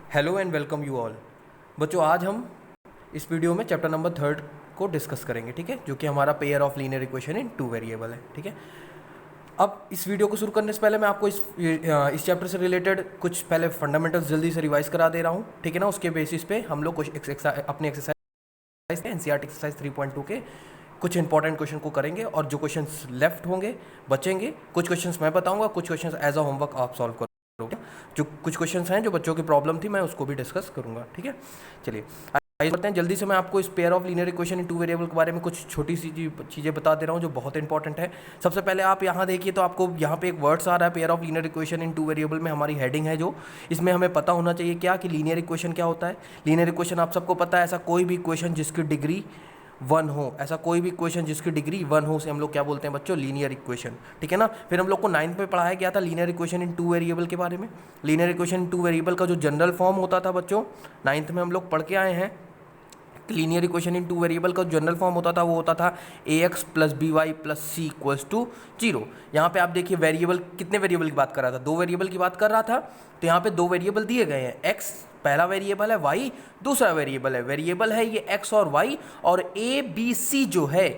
Hello and welcome you all. बच्चों, आज हम इस वीडियो में चैप्टर नंबर 3 को डिस्कस करेंगे, ठीक है, जो कि हमारा pair of linear equation in two variable है, ठीक है। अब इस वीडियो को शुरू करने से पहले मैं आपको इस चैप्टर से रिलेटेड कुछ पहले फंडामेंटल्स जल्दी से रिवाइज करा दे रहा हूँ, ठीक है ना। उसके बेसिस पे हम लोग कुछ अपनी एक्सरसाइज एनसीईआरटी एक्सरसाइज 3.2 के कुछ इंपॉर्टेंट क्वेश्चन को करेंगे, और जो क्वेश्चंस लेफ्ट होंगे बचेंगे, कुछ क्वेश्चंस मैं बताऊंगा, कुछ क्वेश्चंस एज अ होमवर्क आप सॉल्व करोगे। जो कुछ क्वेश्चंस हैं जो बच्चों की प्रॉब्लम थी, मैं उसको भी डिस्कस करूंगा, ठीक है। चलिए आइए करते हैं जल्दी से। मैं आपको इस pair of linear equation in two variable के बारे में कुछ छोटी सी चीज़ें बता दे रहा हूँ जो बहुत इंपॉर्टेंट है। सबसे पहले आप यहाँ देखिए तो आपको यहाँ पे एक वर्ड्स आ रहा है, pair of linear equation in two variable में हमारी हेडिंग है, जो इसमें हमें पता होना चाहिए क्या कि लीनियर इक्वेशन क्या होता है। लीनियर इक्वेशन आप सबको पता है, ऐसा कोई भी इक्वेशन जिसकी डिग्री 1 हो, ऐसा कोई भी इक्वेशन जिसकी डिग्री 1 हो से हम लोग क्या बोलते हैं बच्चों, लीनियर इक्वेशन, ठीक है ना। फिर हम लोग को 9th में पढ़ाया गया था linear equation in two variable के बारे में। Linear equation in two variable का जो जनरल फॉर्म होता था बच्चों, 9th में हम लोग पढ़ के आए हैं। Linear equation in two variable का जनरल फॉर्म होता था, वो होता था ax plus b y plus c equals to 0। यहाँ पे आप देखिए वेरिएबल, कितने वेरिएबल की बात कर रहा था, 2 वेरिएबल की बात कर रहा था। तो यहाँ पे 2 वेरिएबल दिए गए हैं, x पहला वेरिएबल है, y दूसरा वेरिएबल है। वेरिएबल है ये x और y, और a b c जो है,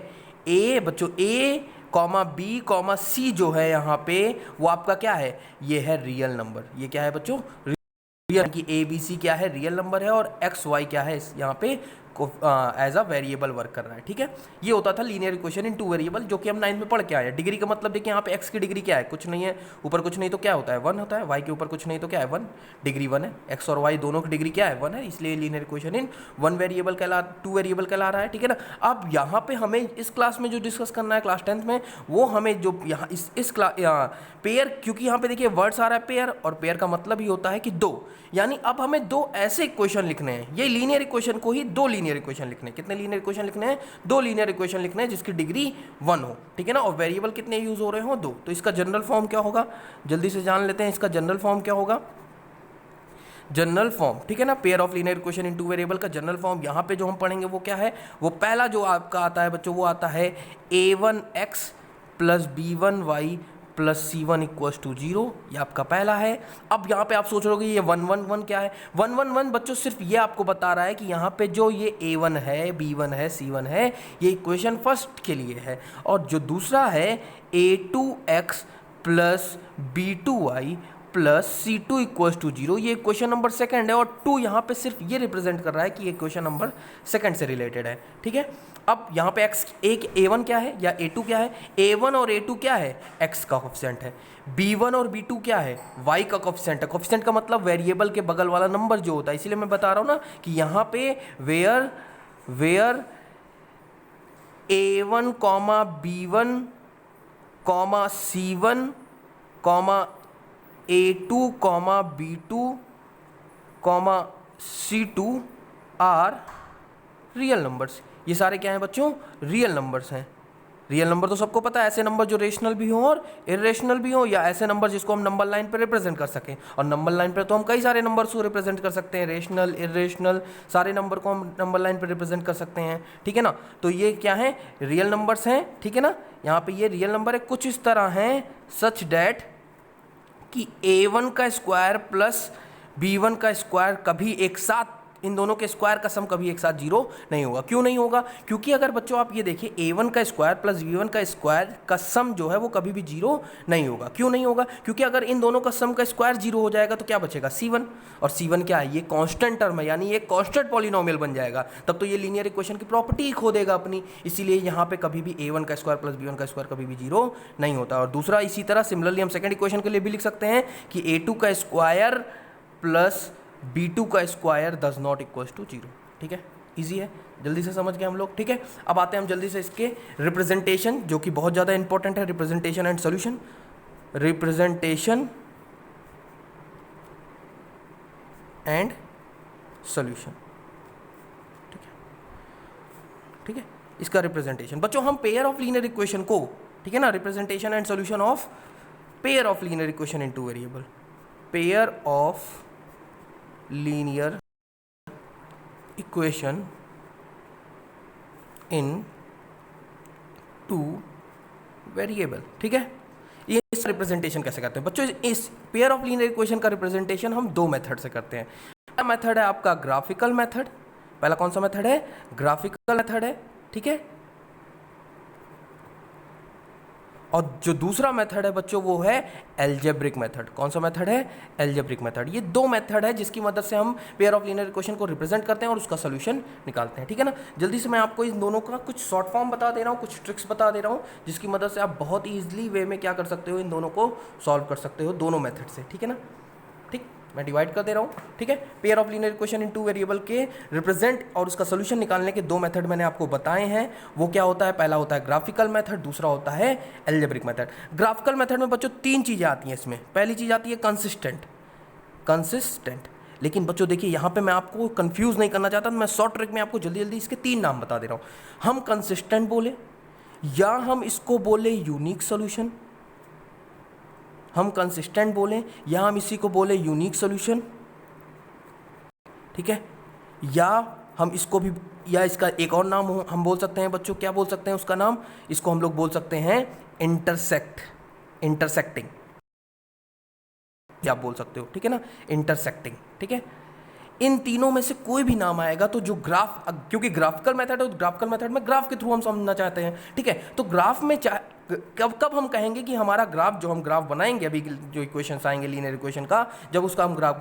a बच्चों a कॉमा बी कॉमा सी जो है यहाँ पे, वो आपका क्या है, ये है रियल नंबर। ये क्या है बच्चों, रियल, कि ए बी सी क्या है, रियल नंबर है, और एक्स वाई क्या है, यहाँ पे एज अ वेरिएबल वर्क कर रहा है, ठीक है। ये होता था linear equation in two variable, जो कि हम 9th में पढ़ के आए हैं। डिग्री का मतलब देखिए यहाँ पे एक्स की डिग्री क्या है, कुछ नहीं है, ऊपर कुछ नहीं तो क्या होता है 1 होता है, वाई के ऊपर कुछ नहीं तो क्या है 1, डिग्री 1 है। एक्स और वाई दोनों की डिग्री क्या है 1 है, इसलिए linear equation in two variable कहला रहा है, ठीक है ना। अब यहाँ पे हमें इस क्लास में जो डिस्कस करना है क्लास 10th में, वो हमें जो यहाँ इस क्लास पेयर, क्योंकि यहाँ पे देखिए वर्ड्स आ रहा है पेयर, और पेयर का मतलब ही होता है कि 2, यानी अब हमें 2 ऐसे इक्वेशन लिखने हैं। ये लीनियर इक्वेशन को ही 2 लीनियर इक्वेशन लिखने हैं। कितने लीनियर इक्वेशन लिखने हैं, 2 लीनियर इक्वेशन लिखने हैं जिसकी डिग्री 1 हो, ठीक है ना, और वेरिएबल कितने यूज हो रहे हो, 2। तो इसका जनरल फॉर्म क्या होगा, जल्दी से जान लेते हैं। इसका जनरल फॉर्म क्या होगा, जनरल फॉर्म, ठीक है ना, pair of linear equation in two variable का जनरल फॉर्म यहाँ पे जो हम पढ़ेंगे वो क्या है, वो पहला जो आपका आता है बच्चों, वो आता है a1x plus b1y plus c1 equals to 0। ये आपका पहला है। अब यहाँ पे आप सोच रहे हो कि ये 1 क्या है, 1 बच्चों सिर्फ ये आपको बता रहा है कि यहाँ पे जो ये a1 है, b1 है, c1 है, ये इक्वेशन फर्स्ट के लिए है, और जो दूसरा है a2x plus b2y plus C2 equals to 0, ये क्वेश्चन नंबर सेकंड है, और 2 यहाँ पे सिर्फ ये रिप्रेजेंट कर रहा है कि ये क्वेश्चन नंबर सेकंड से रिलेटेड है, ठीक है। अब यहाँ पे x एक a1 क्या है या a2 क्या है, a1 और a2 क्या है, x का कोफिशिएंट है, b1 और b2 क्या है, y का कोफिशिएंट है। कोफिशिएंट का मतलब वेरिएबल के बगल वाला नंबर जो होता है, इसीलिए मैं बता रहा हूँ ना कि यहाँ पे where a1 comma b1 comma c1 comma a2 comma b2 comma c2 are real numbers. ये सारे क्या हैं बच्चों, रियल नंबर्स हैं। रियल नंबर तो सबको पता है, ऐसे नंबर जो रेशनल भी हो और इरेशनल भी हो, या ऐसे नंबर जिसको हम नंबर लाइन पर रिप्रेजेंट कर सकें। और नंबर लाइन पर तो हम कई सारे नंबर्स को रिप्रेजेंट कर सकते हैं, रेशनल इरेशनल, सारे नंबर को हम नंबर लाइन पर रिप्रेजेंट कर सकते हैं, ठीक है ना। तो ये क्या है, रियल नंबर्स हैं, ठीक है ना। यहाँ पे ये रियल नंबर है, कुछ इस तरह हैं सच डैट कि a1 का स्क्वायर प्लस b1 का स्क्वायर कभी एक साथ, इन दोनों के स्क्वायर का सम कभी एक साथ 0 नहीं होगा। क्यों नहीं होगा, क्योंकि अगर बच्चों आप ये देखिए a1 का स्क्वायर प्लस b1 का स्क्वायर का सम जो है वो कभी भी 0 नहीं होगा। क्यों नहीं होगा, क्योंकि अगर इन दोनों का सम का स्क्वायर 0 हो जाएगा तो क्या बचेगा, c1, और c1 क्या है, ये कांस्टेंट टर्म है, यानी ये कांस्टेंट पॉलिनोमियल बन जाएगा। तब तो ये लीनियर इक्वेशन की प्रॉपर्टी ही खो देगा अपनी। इसीलिए यहाँ पे कभी भी a1 का स्क्वायर प्लस b1 का स्क्वायर कभी भी 0 नहीं होता। और दूसरा, इसी तरह सिमिलरली हम सेकंड इक्वेशन के लिए भी लिख सकते हैं कि a2 का स्क्वायर प्लस b2 का square does not equals to 0, ठीक है। इजी है, जल्दी से समझ गए हम लोग, ठीक है। अब आते हैं हम जल्दी से इसके रिप्रेजेंटेशन, जो कि बहुत ज़्यादा इंपॉर्टेंट है, representation and solution. Representation and solution, ठीक है, ठीक है। इसका रिप्रेजेंटेशन बच्चों, हम पेयर ऑफ लीनियर इक्वेशन को, ठीक है ना, representation and solution of pair of linear equation in two variable, pair of linear equation in two variable, ठीक है। ये इस रिप्रेजेंटेशन कैसे करते हैं बच्चों, इस पेयर ऑफ लीनियर इक्वेशन का रिप्रेजेंटेशन हम 2 मेथड से करते हैं। मेथड है आपका ग्राफिकल मेथड, पहला कौन सा मेथड है, ग्राफिकल मेथड है, ठीक है। और जो दूसरा मेथड है बच्चों वो है एल्जेब्रिक मेथड। कौन सा मेथड है, एल्जेब्रिक मेथड। ये दो मेथड है जिसकी मदद से हम पेयर ऑफ लीनियर इक्वेशन को रिप्रेजेंट करते हैं और उसका सोल्यूशन निकालते हैं, ठीक है ना। जल्दी से मैं आपको इन दोनों का कुछ शॉर्ट फॉर्म बता दे रहा हूँ, कुछ ट्रिक्स बता दे रहा हूँ जिसकी मदद से आप बहुत ईजिली वे में क्या कर सकते हो, इन दोनों को सॉल्व कर सकते हो, दोनों मेथड से, ठीक है ना। ठीक, मैं डिवाइड कर दे रहा हूँ, ठीक है। Pair of linear equation in two variable के रिप्रेजेंट और उसका सोल्यूशन निकालने के दो मेथड मैंने आपको बताए हैं। वो क्या होता है, पहला होता है ग्राफिकल मेथड, दूसरा होता है एल्जेब्रिक मेथड। ग्राफिकल मेथड में बच्चों तीन चीज़ें आती हैं इसमें। पहली चीज़ आती है कंसिस्टेंट। लेकिन बच्चों देखिए यहाँ पे मैं आपको कंफ्यूज नहीं करना चाहता, तो मैं शॉर्ट ट्रिक में आपको जल्दी जल्दी इसके तीन नाम बता दे रहा हूँ। हम कंसिस्टेंट बोले या हम इसको बोले यूनिक सोल्यूशन, हम कंसिस्टेंट बोलें या हम इसी को बोले यूनिक सॉल्यूशन, ठीक है। या हम इसको भी, या इसका एक और नाम हम बोल सकते हैं बच्चों, क्या बोल सकते हैं उसका नाम, इसको हम लोग बोल सकते हैं इंटरसेक्टिंग, या आप बोल सकते हो, ठीक है ना, इंटरसेक्टिंग, ठीक है। इन तीनों में से कोई भी नाम आएगा तो जो ग्राफ, क्योंकि ग्राफिकल मेथड है तो ग्राफिकल मेथड में ग्राफ के थ्रू हम समझना चाहते हैं, ठीक है। तो ग्राफ में कब हम कहेंगे कि हमारा ग्राफ, जो हम ग्राफ बनाएंगे अभी जो इक्वेशंस आएंगे लीनियर इक्वेशन का, जब उसका हम ग्राफ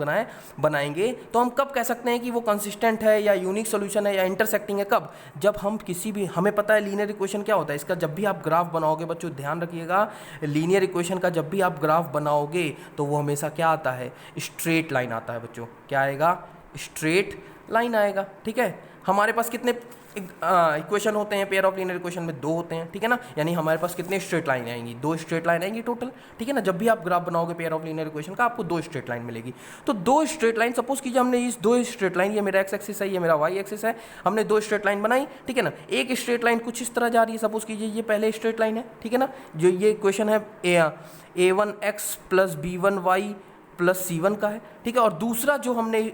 बनाएंगे तो हम कब कह सकते हैं कि वो कंसिस्टेंट है या यूनिक सोल्यूशन है या इंटरसेक्टिंग है, कब, जब हम किसी भी, हमें पता है लीनियर इक्वेशन क्या होता है इसका, जब भी आप ग्राफ बनाओगे बच्चों ध्यान रखिएगा, लीनियर इक्वेशन का जब भी आप ग्राफ बनाओगे तो वो हमेशा क्या आता है, स्ट्रेट लाइन आता है बच्चों। क्या आएगा, स्ट्रेट लाइन आएगा, ठीक है। हमारे पास कितने इक्वेशन होते हैं पेयर ऑफ लीनियर इक्वेशन में, दो होते हैं, ठीक है ना। यानी हमारे पास कितने स्ट्रेट लाइन आएंगी, दो स्ट्रेट लाइन आएंगी टोटल, ठीक है ना। जब भी आप ग्राफ बनाओगे पेयर ऑफ लीनियर इक्वेशन का आपको दो स्ट्रेट लाइन मिलेगी। तो दो स्ट्रेट लाइन, सपोज कीजिए हमने इस दो स्ट्रेट लाइन, ये मेरा एक्स एक्सिस है, ये मेरा वाई एक्सिस है, हमने दो स्ट्रेट लाइन बनाई, ठीक है ना। एक स्ट्रेट लाइन कुछ इस तरह जा रही है, सपोज कीजिए ये पहले स्ट्रेट लाइन है, ठीक है ना, जो ये इक्वेशन है a1x plus b1y plus c1 का है, ठीक है। और दूसरा जो हमने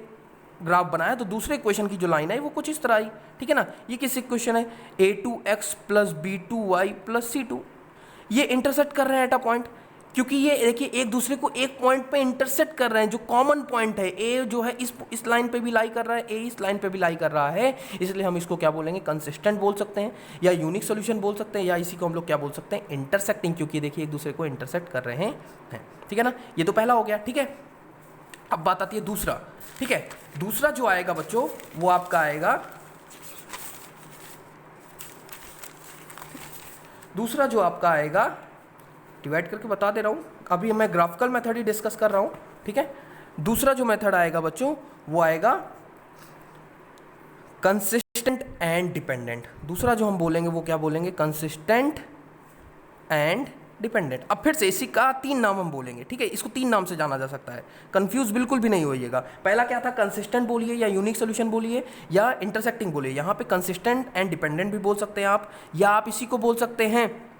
ग्राफ बनाया तो दूसरे इक्वेशन की जो लाइन है वो कुछ इस तरह आई, ठीक है ना। ये किस इक्वेशन है, a2x plus b2y plus c2, ये इंटरसेक्ट कर रहे हैं एट अ पॉइंट, क्योंकि ये देखिए एक दूसरे को एक पॉइंट पे इंटरसेक्ट कर रहे हैं, जो कॉमन पॉइंट है a जो है इस लाइन पे भी लाई कर रहा है, a इस लाइन पे भी लाई कर रहा है, इसलिए हम इसको क्या बोलेंगे, कंसिस्टेंट बोल सकते हैं या यूनिक सोल्यूशन बोल सकते हैं, या इसी को हम लोग क्या बोल सकते हैं, इंटरसेक्टिंग, क्योंकि देखिए एक दूसरे को इंटरसेक्ट कर रहे हैं, ठीक है ना। ये तो पहला हो गया, ठीक है। अब बात आती है दूसरा, ठीक है। दूसरा जो आएगा बच्चों वो आपका आएगा, दूसरा जो आपका आएगा, डिवाइड करके बता दे रहा हूं, अभी मैं ग्राफिकल मेथड ही डिस्कस कर रहा हूं, ठीक है। दूसरा जो मेथड आएगा बच्चों वो आएगा कंसिस्टेंट एंड डिपेंडेंट। दूसरा जो हम बोलेंगे वो क्या बोलेंगे, कंसिस्टेंट एंड डिपेंडेंट। अब फिर से इसी का तीन नाम हम बोलेंगे, ठीक है। इसको तीन नाम से जाना जा सकता है, कंफ्यूज बिल्कुल भी नहीं होइएगा। पहला क्या था, कंसिस्टेंट बोलिए या यूनिक सोल्यूशन बोलिए या इंटरसेक्टिंग बोलिए। यहाँ पे कंसिस्टेंट एंड डिपेंडेंट भी बोल सकते हैं आप, या आप इसी को बोल सकते हैं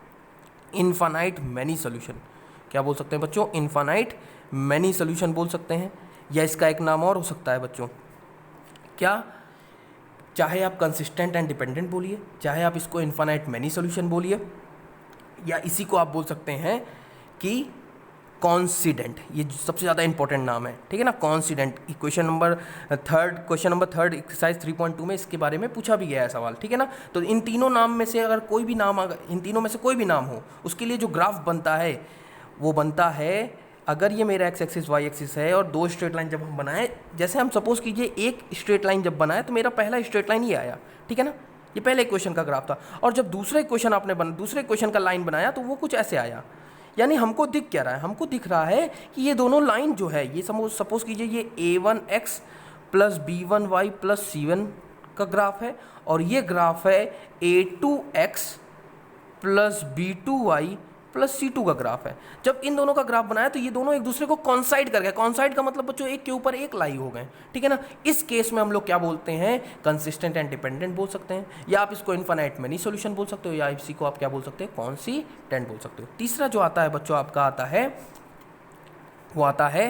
इनफाइनाइट मैनी सोल्यूशन। क्या बोल सकते हैं बच्चों, इनफाइनाइट मैनी सोल्यूशन बोल सकते हैं, या इसका एक नाम और हो सकता है बच्चों, क्या, चाहे आप कंसिस्टेंट एंड डिपेंडेंट बोलिए, चाहे आप इसको इनफाइनाइट मैनी सोल्यूशन बोलिए, या इसी को आप बोल सकते हैं कि कॉन्सिडेंट। ये सबसे ज़्यादा इंपॉर्टेंट नाम है, ठीक है ना, coincident. Question number third exercise 3.2 में इसके बारे में पूछा भी गया है सवाल, ठीक है ना। तो इन तीनों नाम में से अगर कोई भी नाम, इन तीनों में से कोई भी नाम हो, उसके लिए जो ग्राफ बनता है वो बनता है, अगर ये मेरा एक्स एक्सिस वाई एक्सिस है और दो स्ट्रेट लाइन जब हम बनाए, जैसे हम सपोज कीजिए एक स्ट्रेट लाइन जब बनाए तो मेरा पहला स्ट्रेट लाइन ये आया, ठीक है ना, ये पहले इक्वेशन का ग्राफ था। और जब दूसरा इक्वेशन आपने दूसरे इक्वेशन का लाइन बनाया तो वो कुछ ऐसे आया। यानी हमको दिख क्या रहा है, हमको दिख रहा है कि ये दोनों लाइन जो है, ये सपोज कीजिए ये a1x plus b1y plus c1 का ग्राफ है, और ये ग्राफ है a2x plus b2y plus c2 का ग्राफ है। जब इन दोनों का ग्राफ बनाया तो ये दोनों एक दूसरे को कॉन्साइड कर गए। कॉन्साइड का मतलब बच्चों एक के ऊपर एक लाई हो गए, ठीक है ना। इस केस में हम लोग क्या बोलते हैं, कंसिस्टेंट एंड डिपेंडेंट बोल सकते हैं, या आप इसको इनफाइनाइट मैनी सॉल्यूशन बोल सकते हो, या इसी को आप क्या बोल सकते हैं, कॉन्सिस्टेंट बोल सकते हो। तीसरा जो आता है बच्चों आपका आता है वो आता है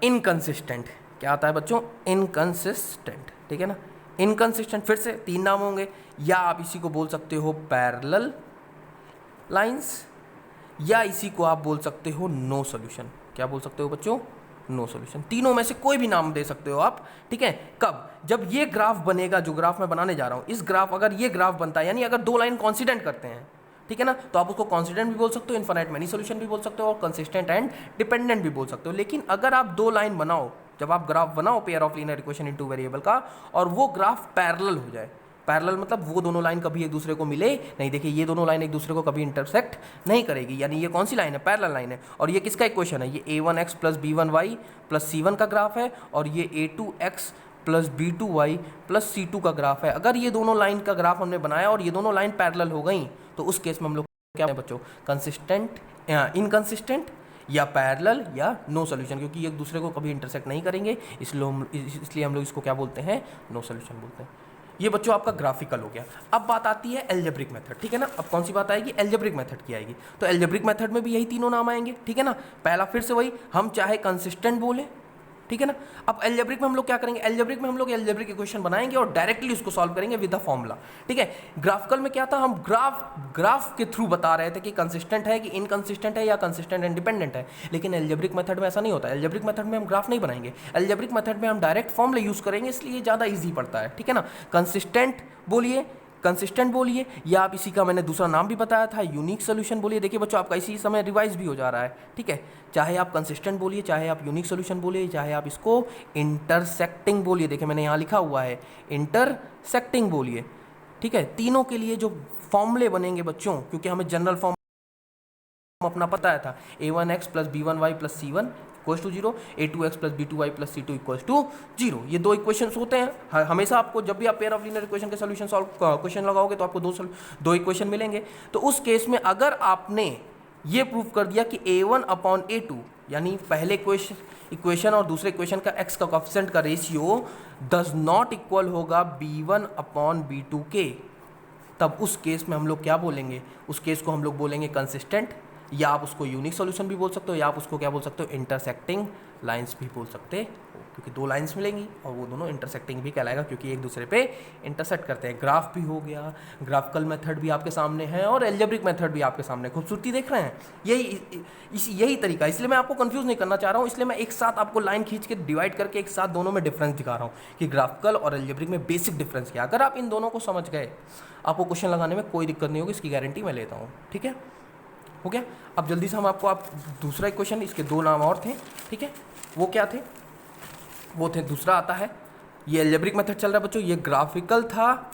इनकंसिस्टेंट। क्या आता है बच्चों, इनकंसिस्टेंट, ठीक है ना। इनकंसिस्टेंट फिर से तीन नाम होंगे, या आप इसी को बोल सकते हो पैरेलल लाइंस, या इसी को आप बोल सकते हो नो सॉल्यूशन। क्या बोल सकते हो बच्चों, नो सॉल्यूशन। तीनों में से कोई भी नाम दे सकते हो आप, ठीक है। कब? जब ये ग्राफ बनेगा, जो ग्राफ मैं बनाने जा रहा हूँ, इस ग्राफ, अगर ये ग्राफ बनता है, यानी अगर दो लाइन कॉन्सिडेंट करते हैं, ठीक है ना, तो आप उसको कॉन्सिडेंट भी बोल सकते हो, इनफाइनाइट मैनी सॉल्यूशन भी बोल सकते हो, और कंसिस्टेंट एंड डिपेंडेंट भी बोल सकते हो। लेकिन अगर आप दो लाइन बनाओ, जब आप ग्राफ बनाओ pair of linear equation in two variable का, और वो ग्राफ पैरेलल हो जाए, पैरेलल मतलब वो दोनों लाइन कभी एक दूसरे को मिले नहीं, देखिए ये दोनों लाइन एक दूसरे को कभी इंटरसेक्ट नहीं करेगी, यानी ये कौन सी लाइन है? पैरेलल लाइन है। और ये किसका इक्वेशन है? ये a1x plus b1y plus c1 का ग्राफ है, और ये a2x plus b2y plus c2 का ग्राफ है। अगर ये दोनों लाइन का ग्राफ हमने बनाया और ये दोनों लाइन पैरेलल हो गई, तो उस केस में हम लोग क्या है बच्चों? कंसिस्टेंट, इनकंसिस्टेंट, या पैरेलल, या नो सॉल्यूशन, क्योंकि ये एक दूसरे को कभी इंटरसेक्ट नहीं करेंगे, इसलिए हम लोग इसको क्या बोलते हैं? नो सॉल्यूशन बोलते हैं। ये बच्चों आपका ग्राफिकल हो गया। अब बात आती है एल्जेब्रिक मेथड, ठीक है ना। अब कौन सी बात आएगी? एल्जेब्रिक मेथड की आएगी। तो एल्जेब्रिक मेथड में भी यही तीनों नाम आएंगे, ठीक है ना। पहला फिर से वही, हम चाहे कंसिस्टेंट बोले, ठीक है ना। अब एल्जेब्रिक में हम लोग क्या करेंगे? एल्जेब्रिक में हम लोग एल्जेब्रिक इक्वेशन बनाएंगे और डायरेक्टली उसको सॉल्व करेंगे विद द फॉर्मूला, ठीक है। ग्राफिकल में क्या था? हम ग्राफ के थ्रू बता रहे थे कि कंसिस्टेंट है कि इनकंसिस्टेंट है, या कंसिस्टेंट एंड डिपेंडेंट है। लेकिन एल्जेब्रिक मेथड में ऐसा नहीं होता। एल्जेब्रिक मेथड में हम ग्राफ नहीं बनाएंगे, एल्जेब्रिक मेथड में हम डायरेक्ट फॉर्मूला यूज करेंगे, इसलिए ज़्यादा ईजी पड़ता है, ठीक है ना। कंसिस्टेंट बोलिए, कंसिस्टेंट बोलिए, या आप इसी का मैंने दूसरा नाम भी बताया था, यूनिक सोल्यूशन बोलिए। देखिए बच्चों, आपका इसी समय रिवाइज भी हो जा रहा है, ठीक है। चाहे आप कंसिस्टेंट बोलिए, चाहे आप यूनिक सोल्यूशन बोलिए, चाहे आप इसको इंटरसेक्टिंग बोलिए, देखिए मैंने यहाँ लिखा हुआ है इंटरसेक्टिंग बोलिए, ठीक है। तीनों के लिए जो फॉर्मूले बनेंगे बच्चों, क्योंकि हमें जनरल फॉर्म अपना पता था, a1x plus b1y plus c1 equals to 0, a2x plus b2y plus c2 equals to 0। ये दो इक्वेशंस होते हैं हमेशा। आपको जब भी आप पेयर ऑफ लीनियर इक्वेशन के सॉल्यूशन सॉल्व क्वेश्चन लगाओगे तो आपको दो इक्वेशन मिलेंगे। तो उस केस में अगर आपने ये प्रूव कर दिया कि a1 अपॉन a2, यानी पहले इक्वेशन और दूसरे इक्वेशन का x का कोएफिशिएंट का रेशियो डज नॉट इक्वल होगा b1 अपॉन b2 के, तब उस केस में हम लोग क्या बोलेंगे? उस केस को हम लोग बोलेंगे कंसिस्टेंट, या आप उसको यूनिक सॉल्यूशन भी बोल सकते हो, या आप उसको क्या बोल सकते हो? इंटरसेक्टिंग लाइंस भी बोल सकते हो, क्योंकि दो लाइंस मिलेंगी और वो दोनों इंटरसेक्टिंग भी कहलाएगा, क्योंकि एक दूसरे पे इंटरसेक्ट करते हैं। ग्राफ भी हो गया, ग्राफिकल मेथड भी आपके सामने है, और एल्जेब्रिक मेथड भी आपके सामने। खूबसूरती देख रहे हैं? यही तरीका, इसलिए मैं आपको कंफ्यूज नहीं करना चाह रहा हूँ, इसलिए मैं एक साथ आपको लाइन खींच के डिवाइड करके एक साथ दोनों में डिफरेंस दिखा रहा हूँ कि ग्राफिकल और एल्जेब्रिक में बेसिक डिफरेंस क्या। अगर आप इन दोनों को समझ गए, आपको क्वेश्चन लगाने में कोई दिक्कत नहीं होगी, इसकी गारंटी मैं लेता हूँ, ठीक है। हो गया। अब जल्दी से हम आप दूसरा इक्वेशन, इसके दो नाम और थे, ठीक है। वो क्या थे? वो थे, दूसरा आता है, ये एल्जेब्रिक मेथड चल रहा है बच्चों, ये ग्राफिकल था,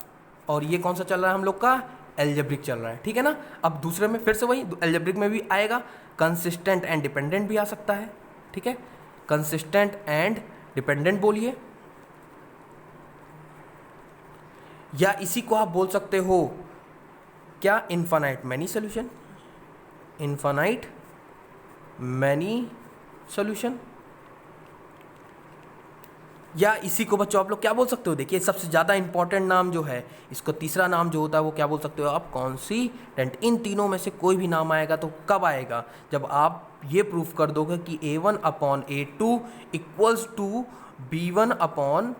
और ये कौन सा चल रहा है हम लोग का? एल्जेब्रिक चल रहा है, ठीक है ना। अब दूसरे में फिर से वही, एल्जेब्रिक में भी आएगा कंसिस्टेंट एंड डिपेंडेंट भी आ सकता है, ठीक है। कंसिस्टेंट एंड डिपेंडेंट बोलिए, या इसी को आप बोल सकते हो क्या? Infinite many solution, infinite many solution, या इसी को बच्चों आप लोग क्या बोल सकते हो? देखिए सबसे ज़्यादा इंपॉर्टेंट नाम जो है, इसको तीसरा नाम जो होता है वो क्या बोल सकते हो आप? कॉन्सिस्टेंट। इन तीनों में से कोई भी नाम आएगा तो कब आएगा? जब आप ये प्रूफ कर दोगे कि a1 upon a2 equals to b1 upon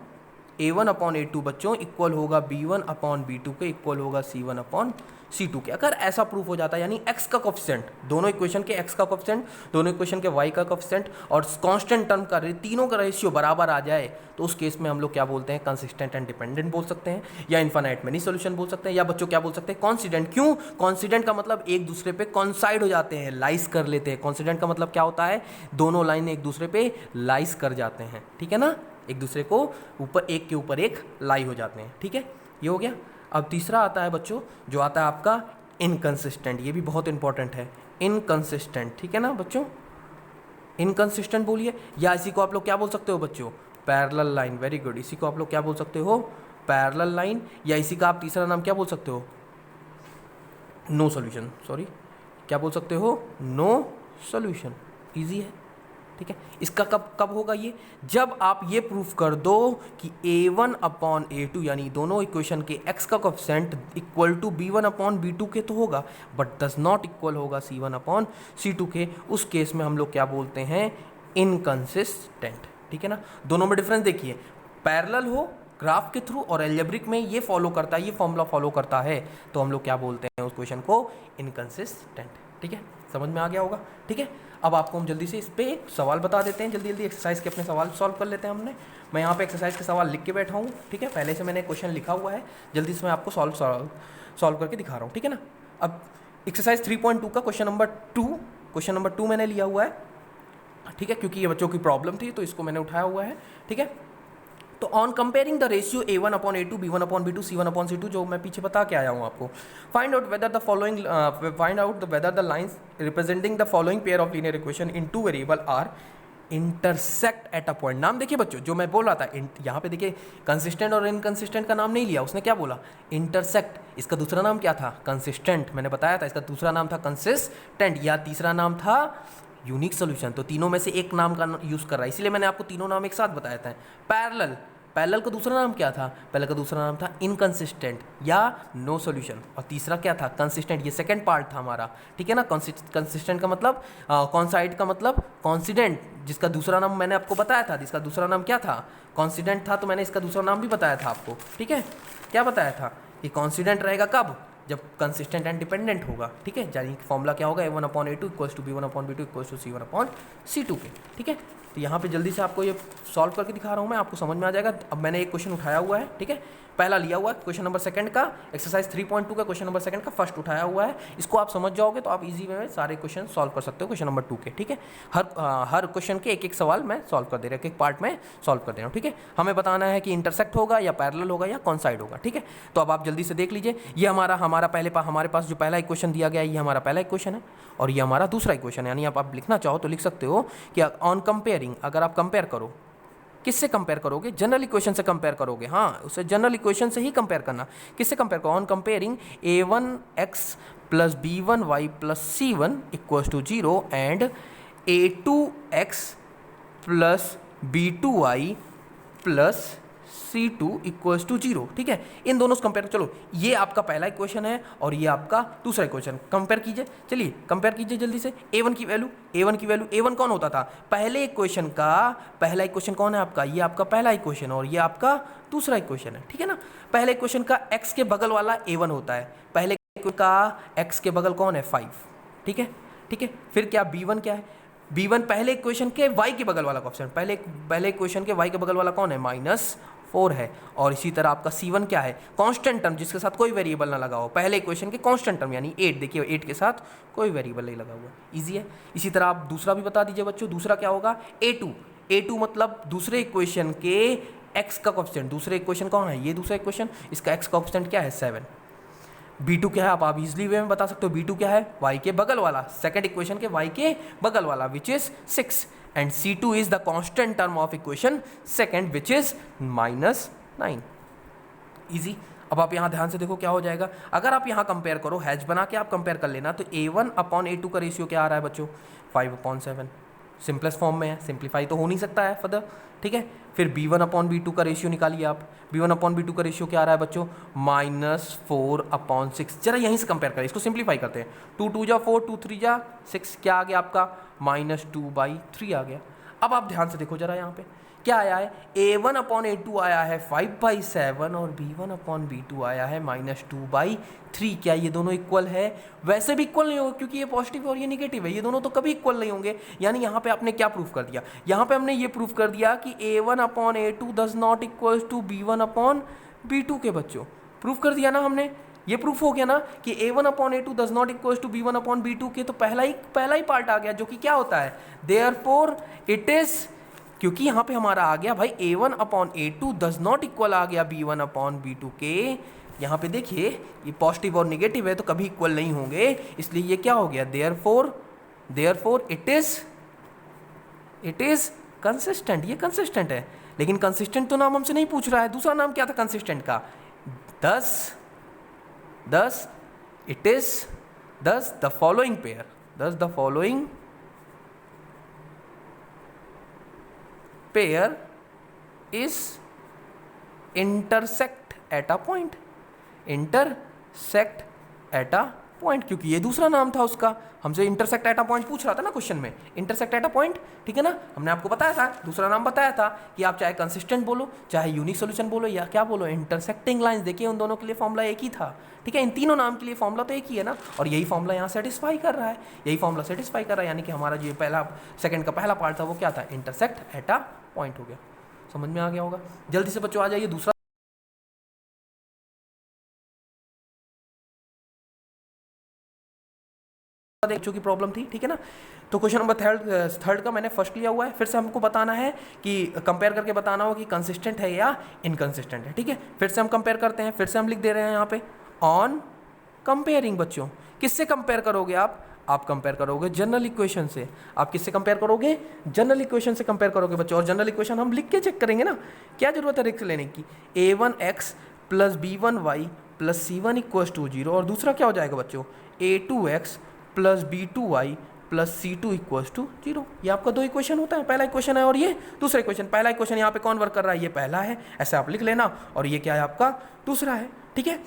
a1 upon a2 बच्चों इक्वल होगा b1 अपॉन b2 के, इक्वल होगा c1 अपॉन c2 के। अगर ऐसा प्रूफ हो जाता है, यानी x का कोएफिशिएंट, दोनों इक्वेशन के x का कोएफिशिएंट, दोनों इक्वेशन के y का कोएफिशिएंट, और कांस्टेंट टर्म का तीनों का रेशियो बराबर आ जाए, तो उस केस में हम लोग क्या बोलते हैं? कंसिस्टेंट एंड डिपेंडेंट बोल सकते हैं, या इनफाइनाइट मैनी सॉल्यूशन बोल सकते हैं, या बच्चों क्या बोल सकते हैं? कॉन्सिडेंट। क्यों कॉन्सिडेंट का मतलब? एक दूसरे पे कॉन्साइड हो जाते हैं, लाइस कर लेते हैं। कॉन्सिडेंट का मतलब क्या होता है? दोनों लाइन एक दूसरे पे लाइस कर जाते हैं, ठीक है ना, एक दूसरे को ऊपर, एक के ऊपर एक लाई हो जाते हैं, ठीक है। ये हो गया। अब तीसरा आता है बच्चों, जो आता है आपका इनकंसिस्टेंट। ये भी बहुत इंपॉर्टेंट है, इनकंसिस्टेंट, ठीक है ना बच्चों। इनकंसिस्टेंट बोलिए, या इसी को आप लोग क्या बोल सकते हो बच्चों? Parallel line. Very good. इसी को आप लोग क्या बोल सकते हो? पैरेलल लाइन, या इसी का आप तीसरा नाम क्या बोल सकते हो? No solution. सॉरी, क्या बोल सकते हो? No solution. इजी है, ठीक है। इसका कब होगा ये? जब आप ये प्रूफ कर दो कि a1 अपॉन a2, यानी दोनों इक्वेशन के x का coefficient equal to b1 upon b2 के तो होगा, बट डज नॉट इक्वल होगा c1 अपॉन c2 के। उस केस में हम लोग क्या बोलते हैं? इनकंसिस्टेंट, ठीक है ना। दोनों में डिफरेंस देखिए, पैरेलल हो ग्राफ के थ्रू, और एल्जेब्रिक में ये फॉलो करता है, ये फॉर्मूला फॉलो करता है, तो हम लोग क्या बोलते हैं उस क्वेश्चन को? इनकंसिस्टेंट, ठीक है। समझ में आ गया होगा, ठीक है। अब आपको हम जल्दी से इस पे एक सवाल बता देते हैं, जल्दी जल्दी एक्सरसाइज के अपने सवाल सॉल्व कर लेते हैं हमने। मैं यहाँ पे एक्सरसाइज के सवाल लिख के बैठा हूँ, ठीक है, पहले से मैंने क्वेश्चन लिखा हुआ है, जल्दी से मैं आपको सॉल्व करके दिखा रहा हूँ, ठीक है ना। अब एक्सरसाइज 3.2 का क्वेश्चन नंबर टू मैंने लिया हुआ है, ठीक है, क्योंकि ये बच्चों की प्रॉब्लम थी तो इसको मैंने उठाया हुआ है, ठीक है। तो on comparing the ratio A1/A2 B1/B2 C1/C2, जो मैं पीछे बता के आया हूँ आपको, find out whether the lines representing the following pair of linear equation in two variable are intersect at a point. नाम देखिए बच्चों, जो मैं बोल रहा था, यहाँ पे देखिए कंसिस्टेंट और इनकंसिस्टेंट का नाम नहीं लिया उसने, क्या बोला, इंटरसेक्ट। इसका दूसरा नाम क्या था, कंसिस्टेंट, मैंने बताया था इसका दूसरा नाम था कंसिस्टेंट, या तीसरा नाम था यूनिक सोल्यूशन। तो तीनों में से एक नाम का यूज़ कर रहा है, इसलिए मैंने आपको तीनों नाम एक साथ बताया था। पैरेलल का दूसरा नाम क्या था, पहले का दूसरा नाम था इनकंसिस्टेंट या नो सॉल्यूशन, और तीसरा क्या था, कंसिस्टेंट। ये सेकंड पार्ट था हमारा, ठीक है ना। कंसिस्टेंट का मतलब कॉन्साइड का मतलब कॉन्सिडेंट, जिसका दूसरा नाम मैंने आपको बताया था, जिसका दूसरा नाम क्या था, कॉन्सिडेंट था, तो मैंने इसका दूसरा नाम भी बताया था आपको, ठीक है। क्या बताया था कि कॉन्सिडेंट रहेगा कब, जब कंसिस्टेंट एंड डिपेंडेंट होगा, ठीक है। यानी फॉर्मूला क्या होगा, A1/A2 equals to B1/B2 equals to C1/C2 के, ठीक है। तो यहाँ पे जल्दी से आपको ये सॉल्व करके दिखा रहा हूँ मैं, आपको समझ में आ जाएगा। अब मैंने एक क्वेश्चन उठाया हुआ है, ठीक है, पहला लिया हुआ है, क्वेश्चन नंबर सेकंड का, एक्सरसाइज 3.2 का क्वेश्चन नंबर सेकंड का फर्स्ट उठाया हुआ है। इसको आप समझ जाओगे तो आप इजी वे में सारे क्वेश्चन सॉल्व कर सकते हो क्वेश्चन नंबर 2 के, ठीक है। हर क्वेश्चन के एक एक सवाल मैं सॉल्व कर दे रहा हूँ, एक पार्ट में सॉल्व कर दे रहा हूँ, ठीक है। हमें बताना है कि इंटरसेक्ट होगा या पैरेलल होगा या कॉन्साइड होगा, ठीक है। तो अब आप जल्दी से देख लीजिए, ये हमारा हमारे पास जो पहला इक्वेशन दिया गया है, ये हमारा पहला इक्वेशन है और ये हमारा दूसरा इक्वेशन है। यानी आप लिखना चाहो तो लिख सकते हो कि ऑन कंपेयरिंग, अगर आप कंपेयर करो, किससे कंपेयर करोगे, जनरल इक्वेशन से कंपेयर करोगे, हाँ, उसे जनरल इक्वेशन से ही कंपेयर करना। किससे कंपेयर करो, on comparing A1x plus B1y plus C1 equals to 0 and A2x plus B2y plus C2 equals to 0, ठीक है। इन दोनों से कंपेयर, चलो ये आपका पहला इक्वेशन है और ये आपका दूसरा इक्वेशन, कंपेयर कीजिए, चलिए कंपेयर कीजिए जल्दी से। A1 की वैल्यू, A1 कौन होता था, पहले इक्वेशन का पहला इक्वेशन कौन है आपका, ये आपका पहला इक्वेशन और ये आपका दूसरा इक्वेशन है, ठीक है ना। पहले इक्वेशन का x के बगल वाला A1 होता है, पहले का x के बगल कौन है 5, ठीक है, ठीक है। फिर क्या B1 क्या है, B1 पहले इक्वेशन के y के बगल वाला ऑप्शन, पहले इक्वेशन के y के बगल वाला कौन है, -4 है। और इसी तरह आपका C1 क्या है, कांस्टेंट टर्म जिसके साथ कोई वेरिएबल ना लगा हो, पहले इक्वेशन के कांस्टेंट टर्म यानी 8, देखिए 8 के साथ कोई वेरिएबल नहीं लगा हुआ, इजी है। इसी तरह आप दूसरा भी बता दीजिए बच्चों, दूसरा क्या होगा, A2 मतलब दूसरे इक्वेशन के x का कोएफिशिएंट, दूसरे इक्वेशन कौन है, ये दूसरा इक्वेशन, इसका x का कोएफिशिएंट क्या है 7। B2 क्या है, आप इजीली वे में बता सकते हो, B2 क्या है, y के बगल वाला, सेकंड इक्वेशन के y के बगल वाला which is 6, and C2 is the constant term of equation second which is -9। Easy. अब आप यहाँ ध्यान से देखो क्या हो जाएगा, अगर आप यहाँ कंपेयर करो, हैच बना के आप कंपेयर कर लेना, तो A1/A2 का रेशियो क्या आ रहा है बच्चों, 5/7, सिंपलेस्ट फॉर्म में है, सिंप्लीफाई तो हो नहीं सकता है फर्दर, ठीक है। फिर B1/B2 का रेशियो निकालिए आप, B1/B2 का रेशियो क्या आ रहा है बच्चों, -4/6। जरा यहीं से कंपेयर करें, इसको सिंप्लीफाई करते हैं, 2 2 जा 4, 2 3 जा 6, क्या आ गया आपका -2/3 आ गया। अब आप ध्यान से देखो जरा यहाँ पे क्या आया है, A1/A2 आया है 5/7 और B1/B2 आया है -2/3। क्या ये दोनों इक्वल है, वैसे भी इक्वल नहीं होगा क्योंकि ये पॉजिटिव और ये निगेटिव है, ये दोनों तो कभी इक्वल नहीं होंगे। यानी यहाँ पे आपने क्या प्रूफ कर दिया, यहाँ पे हमने ये प्रूफ कर दिया कि A1/A2 does not equal to B1/B2 के बच्चों, प्रूफ कर दिया ना हमने, ये प्रूफ हो गया ना कि A1/A2 does not equal to B1/B2 के, तो पहला ही पार्ट आ गया जो कि क्या होता है, देयरफॉर इट इज, क्योंकि यहाँ पे हमारा आ गया भाई A1/A2 डज नॉट इक्वल आ गया B1/B2 के, यहाँ पे देखिए ये पॉजिटिव और निगेटिव है तो कभी इक्वल नहीं होंगे, इसलिए ये क्या हो गया, देयरफॉर इट इज कंसिस्टेंट, ये कंसिस्टेंट है। लेकिन कंसिस्टेंट तो नाम हमसे नहीं पूछ रहा है, दूसरा नाम क्या था कंसिस्टेंट का, thus it is thus the following pair is intersect at a point, intersect at a point, क्योंकि ये दूसरा नाम था उसका। हमसे इंटरसेक्ट एट अ पॉइंट पूछ रहा था ना क्वेश्चन में, इंटरसेक्ट एट अ पॉइंट, ठीक है ना। हमने आपको बताया था, दूसरा नाम बताया था कि आप चाहे कंसिस्टेंट बोलो, चाहे यूनिक सोल्यूशन बोलो, या क्या बोलो, इंटरसेक्टिंग लाइंस। देखिए उन दोनों के लिए फॉर्मूला एक ही था, ठीक है। इन तीनों नाम के लिए फॉर्मूला तो एक ही है ना, और यही फॉर्मूला यहाँ सेटिस्फाई कर रहा है, यही फॉर्मूला सेटिस्फाई कर रहा है। यानी कि हमारा जो पहला सेकंड का पहला पार्ट था वो क्या था, इंटरसेक्ट एट अ पॉइंट हो गया। समझ में आ गया होगा। जल्दी से बच्चों आ जाइए दूसरा बच्चों की प्रॉब्लम थी, ठीक है ना। तो क्वेश्चन नंबर थर्ड का मैंने फर्स्ट लिया हुआ है। फिर से हमको बताना है कि कंपेयर करके बताना हो कि कंसिस्टेंट है या इनकंसिस्टेंट है, ठीक है। फिर से हम कंपेयर करते हैं, फिर से हम लिख दे रहे हैं यहाँ पे ऑन कंपेयरिंग। बच्चों किससे कंपेयर करोगे आप कंपेयर करोगे जनरल इक्वेशन से। आप किससे कंपेयर करोगे, जनरल इक्वेशन से कंपेयर करोगे बच्चों। और जनरल इक्वेशन हम लिख के चेक करेंगे ना, क्या जरूरत है रिस्क लेने की। a1x plus b1y plus c1 equals to 0, और दूसरा क्या हो जाएगा बच्चों, a2x plus b2y plus c2 equals to 0। ये आपका दो इक्वेशन होता है, पहला इक्वेशन है और ये दूसरा इक्वेशन। पहला इक्वेशन यहाँ पे कौन वर्क कर रहा है, ये पहला है, ऐसे आप लिख लेना, और ये क्या है आपका दूसरा है, ठीक है।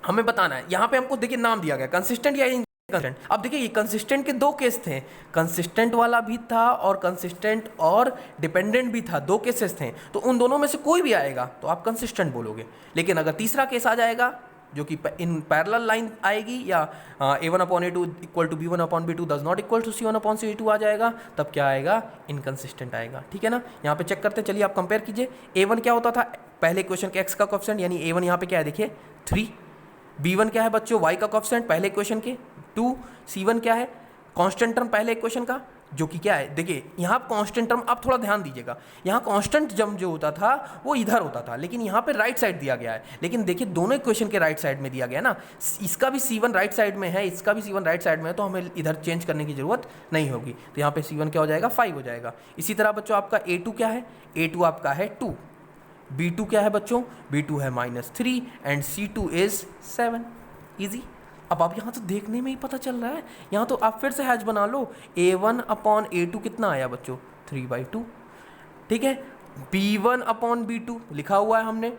हमें बताना है, यहाँ पे हमको देखिए नाम दिया गया कंसिस्टेंट या इनकंसिस्टेंट। अब देखिए ये कंसिस्टेंट के दो केस थे, कंसिस्टेंट वाला भी था और कंसिस्टेंट और डिपेंडेंट भी था, दो केसेस थे। तो उन दोनों में से कोई भी आएगा तो आप कंसिस्टेंट बोलोगे। लेकिन अगर तीसरा केस आ जाएगा जो कि इन पैरेलल लाइन आएगी, या a1/a2 equal to b1/b2 does not equal to c1/c2 आ जाएगा, तब क्या आएगा, इनकंसिस्टेंट आएगा, ठीक है ना। यहाँ पे चेक करते हैं, चलिए आप कंपेयर कीजिए। a1 क्या होता था पहले इक्वेशन के x का कोएफिशिएंट, यानी a1 यहाँ पे क्या है देखिए 3। b1 क्या है बच्चों, y का कोएफिशिएंट पहले इक्वेशन के 2। c1 क्या है, कांस्टेंट टर्म पहले इक्वेशन का, जो कि क्या है देखिए यहाँ कांस्टेंट टर्म, आप थोड़ा ध्यान दीजिएगा, यहाँ कांस्टेंट टर्म जो होता था वो इधर होता था, लेकिन यहाँ पे राइट साइड दिया गया है। लेकिन देखिए दोनों इक्वेशन के राइट साइड में दिया गया ना, इसका भी c1 राइट साइड में है, इसका भी c1 राइट साइड में है, तो हमें इधर चेंज करने की जरूरत नहीं होगी। तो यहाँ पे c1 क्या हो जाएगा, 5 हो जाएगा। इसी तरह बच्चों आपका a2 क्या है, a2 आपका है 2। b2 क्या है बच्चों, b2 है -3 एंड c2 इज 7। ईजी। अब आप यहाँ तो देखने में ही पता चल रहा है, यहाँ तो आप फिर से हैच बना लो, a1/a2 कितना आया बच्चों, 3/2, ठीक है। b1/b2 लिखा हुआ है हमने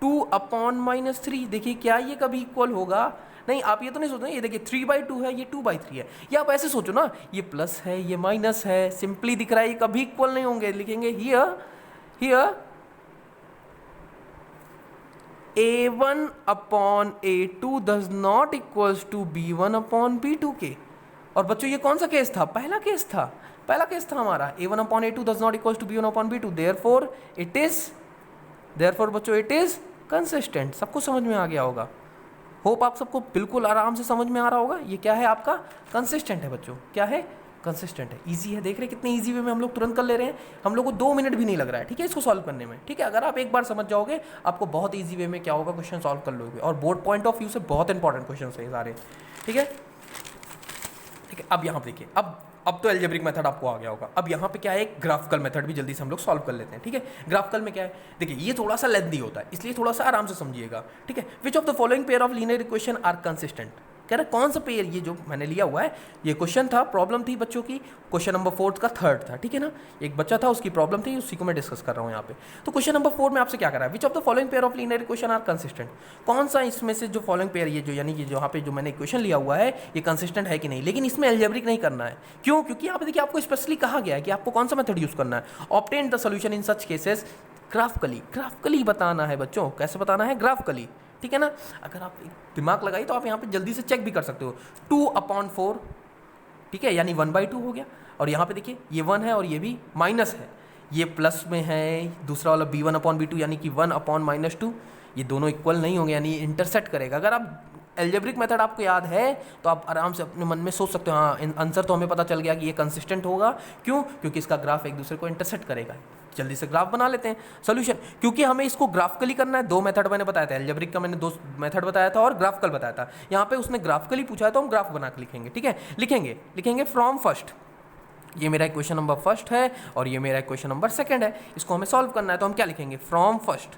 2/-3। देखिए क्या ये कभी इक्वल होगा, नहीं। आप ये तो नहीं सोचना, ये देखिए 3/2 है, ये 2/3 है। या आप ऐसे सोचो ना, ये प्लस है, ये माइनस है, सिंपली दिख रहा है, ये कभी इक्वल नहीं होंगे। लिखेंगे here a1/a2 does not equals to b1/b2 के। और बच्चों ये कौन सा केस था, पहला केस था, पहला केस था हमारा, a1/a2 does not equals to b1/b2, therefore बच्चों it is consistent। सबको समझ में आ गया होगा, होप आप सबको बिल्कुल आराम से समझ में आ रहा होगा। ये क्या है आपका, कंसिस्टेंट है बच्चों, क्या है, कंसिस्टेंट है। इजी है, देख रहे कितने इजी वे में हम लोग तुरंत कर ले रहे हैं, हम लोग को 2 मिनट भी नहीं लग रहा है, ठीक है, इसको सॉल्व करने में, ठीक है। अगर आप एक बार समझ जाओगे आपको बहुत इजी वे में क्या होगा, क्वेश्चन सॉल्व कर लोगे। और बोर्ड पॉइंट ऑफ व्यू से बहुत इंपॉर्टेंट क्वेश्चन है सारे, ठीक है, ठीक है। अब यहाँ पे देखिए, अब तो एल्जेब्रिक मेथड आपको आ गया होगा। अब यहाँ पे क्या है, एक ग्राफिकल मेथड भी जल्दी से हम लोग सॉल्व कर लेते हैं, ठीक है। ग्राफिकल में क्या है देखिए, ये थोड़ा सा लेंथी होता है, इसलिए थोड़ा सा आराम से समझिएगा, ठीक है। Which of the following pair of linear equation are consistent, कह रहा कौन सा पेयर, ये जो मैंने लिया हुआ है ये क्वेश्चन था, प्रॉब्लम थी बच्चों की, क्वेश्चन नंबर 4 का थर्ड था, ठीक है ना। एक बच्चा था उसकी प्रॉब्लम थी, उसी को मैं डिस्कस कर रहा हूँ यहाँ पे। तो क्वेश्चन नंबर 4 में आपसे क्या कर रहा है, which of the following pair of linear equation are consistent, कौन सा इसमें से जो फॉलोइंग पेयर, ये जो यानी कि यहाँ पे जो मैंने इक्वेशन लिया हुआ है ये कंसिस्टेंट है कि नहीं। लेकिन इसमें एल्जेब्रिक नहीं करना है, क्यों, क्योंकि यहाँ पे देखिए आपको स्पेशली कहा गया है कि आपको कौन सा मेथड यूज करना है, obtain the solution in such cases graphically बताना है बच्चों। कैसे बताना है, ग्राफिकली, ठीक है ना। अगर आप दिमाग लगाइए तो आप यहाँ पे जल्दी से चेक भी कर सकते हो, 2/4, ठीक है, यानी 1/2 हो गया। और यहाँ पे देखिए ये 1 है और ये भी माइनस है, ये प्लस में है, दूसरा वाला b1/b2 यानी कि 1/-2, ये दोनों इक्वल नहीं होंगे, यानी इंटरसेक्ट करेगा। अगर आप एल्जेब्रिक मेथड आपको याद है तो आप आराम से अपने मन में सोच सकते हो, हाँ आंसर तो हमें पता चल गया कि ये कंसिस्टेंट होगा। क्यों, क्योंकि इसका ग्राफ एक दूसरे को इंटरसेक्ट करेगा। जल्दी से ग्राफ बना लेते हैं, सोल्यूशन, क्योंकि हमें इसको ग्राफिकली करना है। 2 मेथड मैंने बताया था, एल्जेब्रिक का मैंने 2 मेथड बताया था और ग्राफिकल बताया था। यहाँ पे उसने ग्राफिकली पूछा है तो हम ग्राफ बना के लिखेंगे, ठीक है। लिखेंगे फ्रॉम फर्स्ट, ये मेरा इक्वेशन नंबर फर्स्ट है और ये मेरा इक्वेशन नंबर सेकंड है, इसको हमें सॉल्व करना है। तो हम क्या लिखेंगे, फ्रॉम फर्स्ट।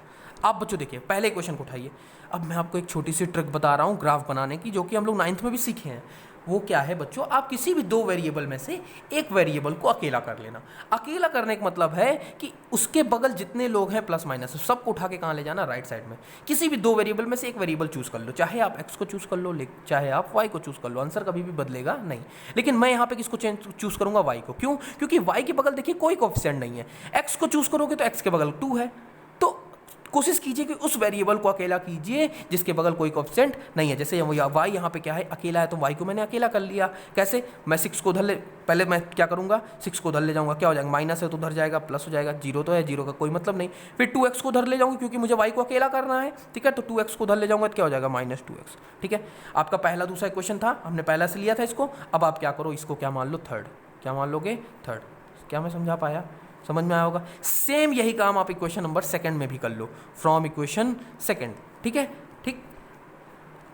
आप बच्चों देखिए पहले इक्वेशन को उठाइए। अब मैं आपको एक छोटी सी ट्रिक बता रहा हूँ ग्राफ बनाने की, जो कि हम लोग 9th में भी सीखे हैं। वो क्या है बच्चों, आप किसी भी दो वेरिएबल में से एक वेरिएबल को अकेला कर लेना। अकेला करने का मतलब है कि उसके बगल जितने लोग हैं प्लस माइनस सबको उठा के कहाँ ले जाना, राइट साइड में। किसी भी दो वेरिएबल में से एक वेरिएबल चूज कर लो, चाहे आप एक्स को चूज कर लो, चाहे आप वाई को चूज कर लो, आंसर कभी भी बदलेगा नहीं। लेकिन मैं यहाँ पे किसको चूज करूंगा, वाई को। क्यों? क्योंकि वाई के बगल देखिए कोई कोएफिशिएंट नहीं है। एक्स को चूज करोगे तो एक्स के बगल 2 है, तो कोशिश कीजिए कि उस वेरिएबल को अकेला कीजिए जिसके बगल कोई कोएफिशिएंट नहीं है। जैसे वाई यहाँ पे क्या है, अकेला है, तो वाई को मैंने अकेला कर लिया। कैसे? मैं 6 को उधर ले, पहले मैं क्या करूँगा, 6 को उधर ले जाऊँगा, क्या हो जाएगा, माइनस है तो उधर जाएगा, प्लस हो जाएगा, जीरो तो है, जीरो का कोई मतलब नहीं। फिर 2x को उधर ले जाऊँगा क्योंकि मुझे वाई को अकेला करना है, ठीक है, तो 2x को उधर ले जाऊँगा तो क्या हो जाएगा, -2x। ठीक है, आपका पहला दूसरा क्वेश्चन था, हमने पहला से लिया था इसको। अब आप क्या करो, इसको क्या मान लो, थर्ड। क्या मान लोगे, थर्ड। क्या मैं समझा पाया? समझ में आया होगा। सेम यही काम आप इक्वेशन नंबर सेकंड में भी कर लो, फ्रॉम इक्वेशन सेकंड। ठीक है, ठीक,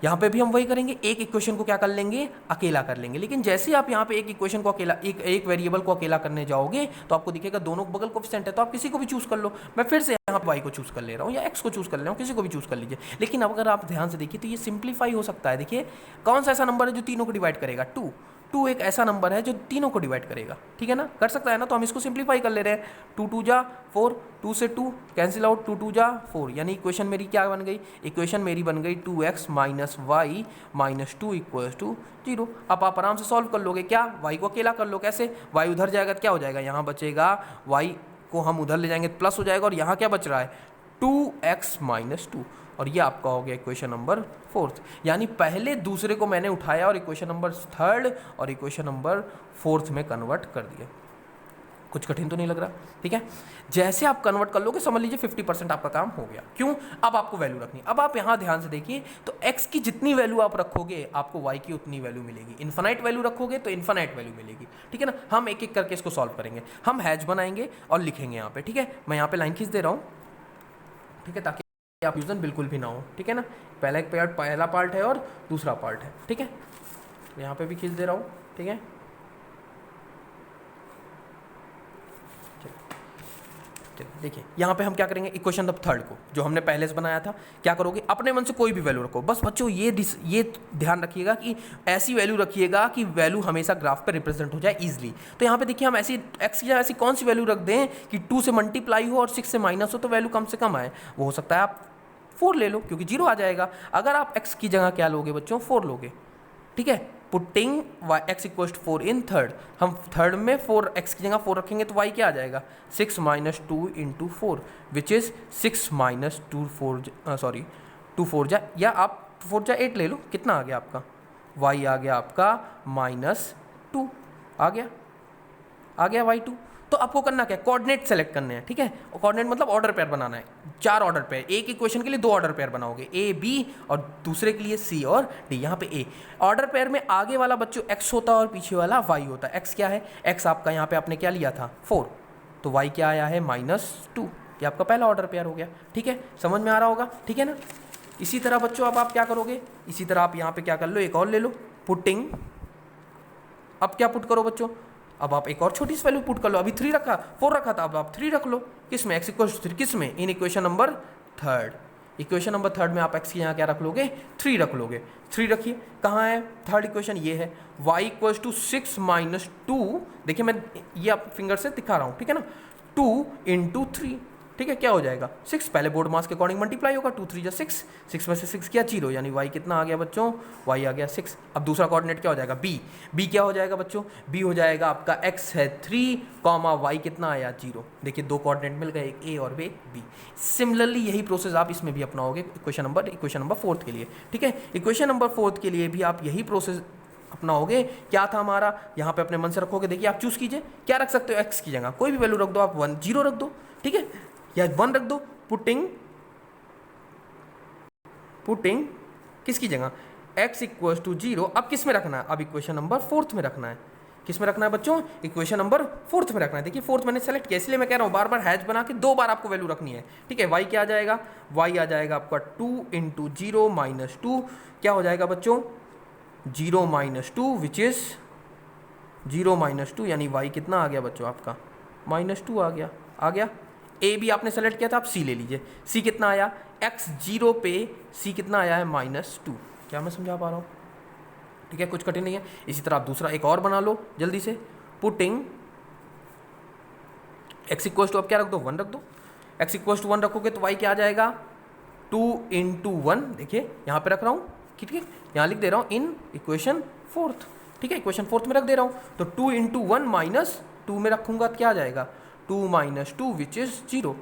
यहाँ पे भी हम वही करेंगे, एक इक्वेशन को क्या कर लेंगे, अकेला कर लेंगे। लेकिन जैसे आप यहाँ पे एक इक्वेशन को अकेला, एक वेरिएबल को अकेला करने जाओगे तो आपको दिखेगा दोनों बगल कोएफिशिएंट है, तो आप किसी को भी चूज कर लो। मैं फिर से यहाँ पे वाई को चूज कर ले रहा हूँ या एक्स को चूज कर ले रहा हूँ, किसी को भी चूज कर लीजिए। लेकिन अब अगर आप ध्यान से देखिए तो ये सिंप्लीफाई हो सकता है। देखिए कौन सा ऐसा नंबर है जो तीनों को डिवाइड करेगा, 2 एक ऐसा नंबर है जो तीनों को डिवाइड करेगा, ठीक है ना, कर सकता है ना। तो हम इसको सिंप्लीफाई कर ले रहे हैं, 2 2 जा 4, 2 से 2 कैंसिल आउट, 2 2 जा 4, यानी इक्वेशन मेरी क्या बन गई, इक्वेशन मेरी बन गई 2x - y - 2 = 0। अब आप आराम से सॉल्व कर लोगे, क्या, y को अकेला कर लो। कैसे? y उधर जाएगा तो क्या हो जाएगा, यहाँ बचेगा, y को हम उधर ले जाएंगे प्लस हो जाएगा, और यहाँ क्या बच रहा है, 2x - 2, और ये आपका हो गया इक्वेशन नंबर 4। यानी पहले दूसरे को मैंने उठाया और इक्वेशन नंबर 3 और इक्वेशन नंबर 4 में कन्वर्ट कर दिया। कुछ कठिन तो नहीं लग रहा, ठीक है। जैसे आप कन्वर्ट कर लोगे समझ लीजिए 50% आपका काम हो गया। क्यों? अब आपको वैल्यू रखनी। अब आप यहाँ ध्यान से देखिए तो x की जितनी वैल्यू आप रखोगे आपको y की उतनी वैल्यू मिलेगी। इन्फिनाइट वैल्यू रखोगे तो इन्फिनाइट वैल्यू मिलेगी, ठीक है ना। हम एक एक करके इसको सॉल्व करेंगे, हम हैच बनाएंगे और लिखेंगे यहाँ पे, ठीक है। मैं यहाँ पे लाइन खींच दे रहा हूँ, ठीक है, ताकि आप कंफ्यूजन बिल्कुल भी ना हो, ठीक है ना। पहला पार्ट है और दूसरा पार्ट है, ठीक है। यहाँ पे भी खींच दे रहा हूँ, ठीक है। देखिए यहाँ पे हम क्या करेंगे, इक्वेशन नंबर 3 को जो हमने पहले से बनाया था, क्या करोगे, अपने मन से कोई भी वैल्यू रखो। बस बच्चों ये ध्यान रखिएगा कि ऐसी वैल्यू रखिएगा कि वैल्यू हमेशा ग्राफ पे रिप्रेजेंट हो जाए इजीली। तो यहाँ पे देखिए हम ऐसी एक्स की ऐसी कौन सी वैल्यू रख दें कि 2 से मल्टीप्लाई हो और 6 से माइनस हो, तो वैल्यू कम से कम आए। वो हो सकता है आप 4 ले लो क्योंकि 0 आ जाएगा। अगर आप एक्स की जगह क्या लोगे बच्चों, 4 लोगे, ठीक है। पुटिंग x = 4 इन थर्ड, हम थर्ड में 4 x की जगह 4 रखेंगे तो y क्या आ जाएगा, 6 - 2 × 4 विच इज़ 6 - 2 4 जा, या आप 4 जा 8 ले लो, कितना आ गया आपका, y आ गया आपका -2 आ गया y2। तो आपको करना क्या है, कोऑर्डिनेट सेलेक्ट करने हैं, ठीक है। कोऑर्डिनेट मतलब ऑर्डर पेयर बनाना है, 4 ऑर्डर पेयर। एक इक्वेशन के लिए 2 ऑर्डर पेयर बनाओगे, ए बी, और दूसरे के लिए सी और डी। यहाँ पे ए ऑर्डर पेयर में आगे वाला बच्चों एक्स होता है और पीछे वाला वाई होता है। एक्स क्या है, एक्स आपका यहाँ पे आपने क्या लिया था 4, तो वाई क्या आया है -2, ये आपका पहला ऑर्डर पेयर हो गया, ठीक है। समझ में आ रहा होगा, ठीक है ना। इसी तरह बच्चों अब आप क्या करोगे, इसी तरह आप यहाँ पे क्या कर लो, एक और ले लो, पुटिंग। अब क्या पुट करो बच्चों, अब आप एक और छोटी सी वैल्यू पुट कर लो। अभी 4 रखा था, अब आप 3 रख लो। किस में, x = 3, किस में, in equation number 3। Equation number 3 में आप x की यहाँ क्या रख लोगे, 3 रख लोगे। 3 रखिए, कहाँ है थर्ड इक्वेशन, ये है y = 6 - 2। देखिए मैं ये आप फिंगर से दिखा रहा हूँ, ठीक है ना, 2 × 3, ठीक है। क्या हो जाएगा, 6, पहले बोर्ड मास के अकॉर्डिंग मल्टीप्लाई होगा, 2 3 जा 6, 6 में से 6 किया 0, यानी y कितना आ गया बच्चों, y आ गया 6। अब दूसरा कोऑर्डिनेट क्या हो जाएगा, b क्या हो जाएगा बच्चों, b हो जाएगा आपका x है 3, y कितना आया 0। देखिए 2 कोऑर्डिनेट मिल गए, एक a और b। सिमिलरली यही प्रोसेस आप इसमें भी अपनाओगे इक्वेशन नंबर 4 के लिए, ठीक है। इक्वेशन नंबर 4 के लिए भी आप यही प्रोसेस अपनाओगे। क्या था हमारा, यहाँ पे अपने मन से रखोगे। देखिए आप चूज कीजिए, क्या रख सकते हो, x की जगह कोई भी वैल्यू रख दो, आप 1 0 रख दो, ठीक है, या 1 रख दो। पुटिंग किसकी जगह, x = 0। अब किस में रखना है, अब इक्वेशन नंबर 4 में रखना है। किस में रखना है बच्चों, इक्वेशन नंबर 4 में रखना है। देखिए 4 मैंने सेलेक्ट किया, इसलिए मैं कह रहा हूँ बार बार हैच बना के 2 बार आपको वैल्यू रखनी है, ठीक है। y क्या आ जाएगा, y आ जाएगा आपका 2 × 0 - 2, क्या हो जाएगा बच्चों, 0 - 2 विच इज 0 - 2, यानी y कितना आ गया बच्चों आपका -2 आ गया। ए भी आपने सेलेक्ट किया था, आप सी ले लीजिए। सी कितना आया, x 0 पे सी कितना आया है -2। क्या मैं समझा पा रहा हूँ, ठीक है, कुछ कठिन नहीं है। इसी तरह आप दूसरा एक और बना लो जल्दी से। पुटिंग x इक्वल टू, अब क्या रख दो, 1 रख दो। x इक्वल टू 1 रखोगे तो y क्या आ जाएगा, 2 इंटू 1, देखिए यहाँ पे रख रहा हूँ, ठीक है, यहाँ लिख दे रहा हूँ इन इक्वेशन 4th, ठीक है, इक्वेशन 4th में रख दे रहा हूँ। तो 2 इंटू 1 माइनस 2 में रखूँगा तो क्या आ जाएगा, 2 माइनस 2 विच इज़ 0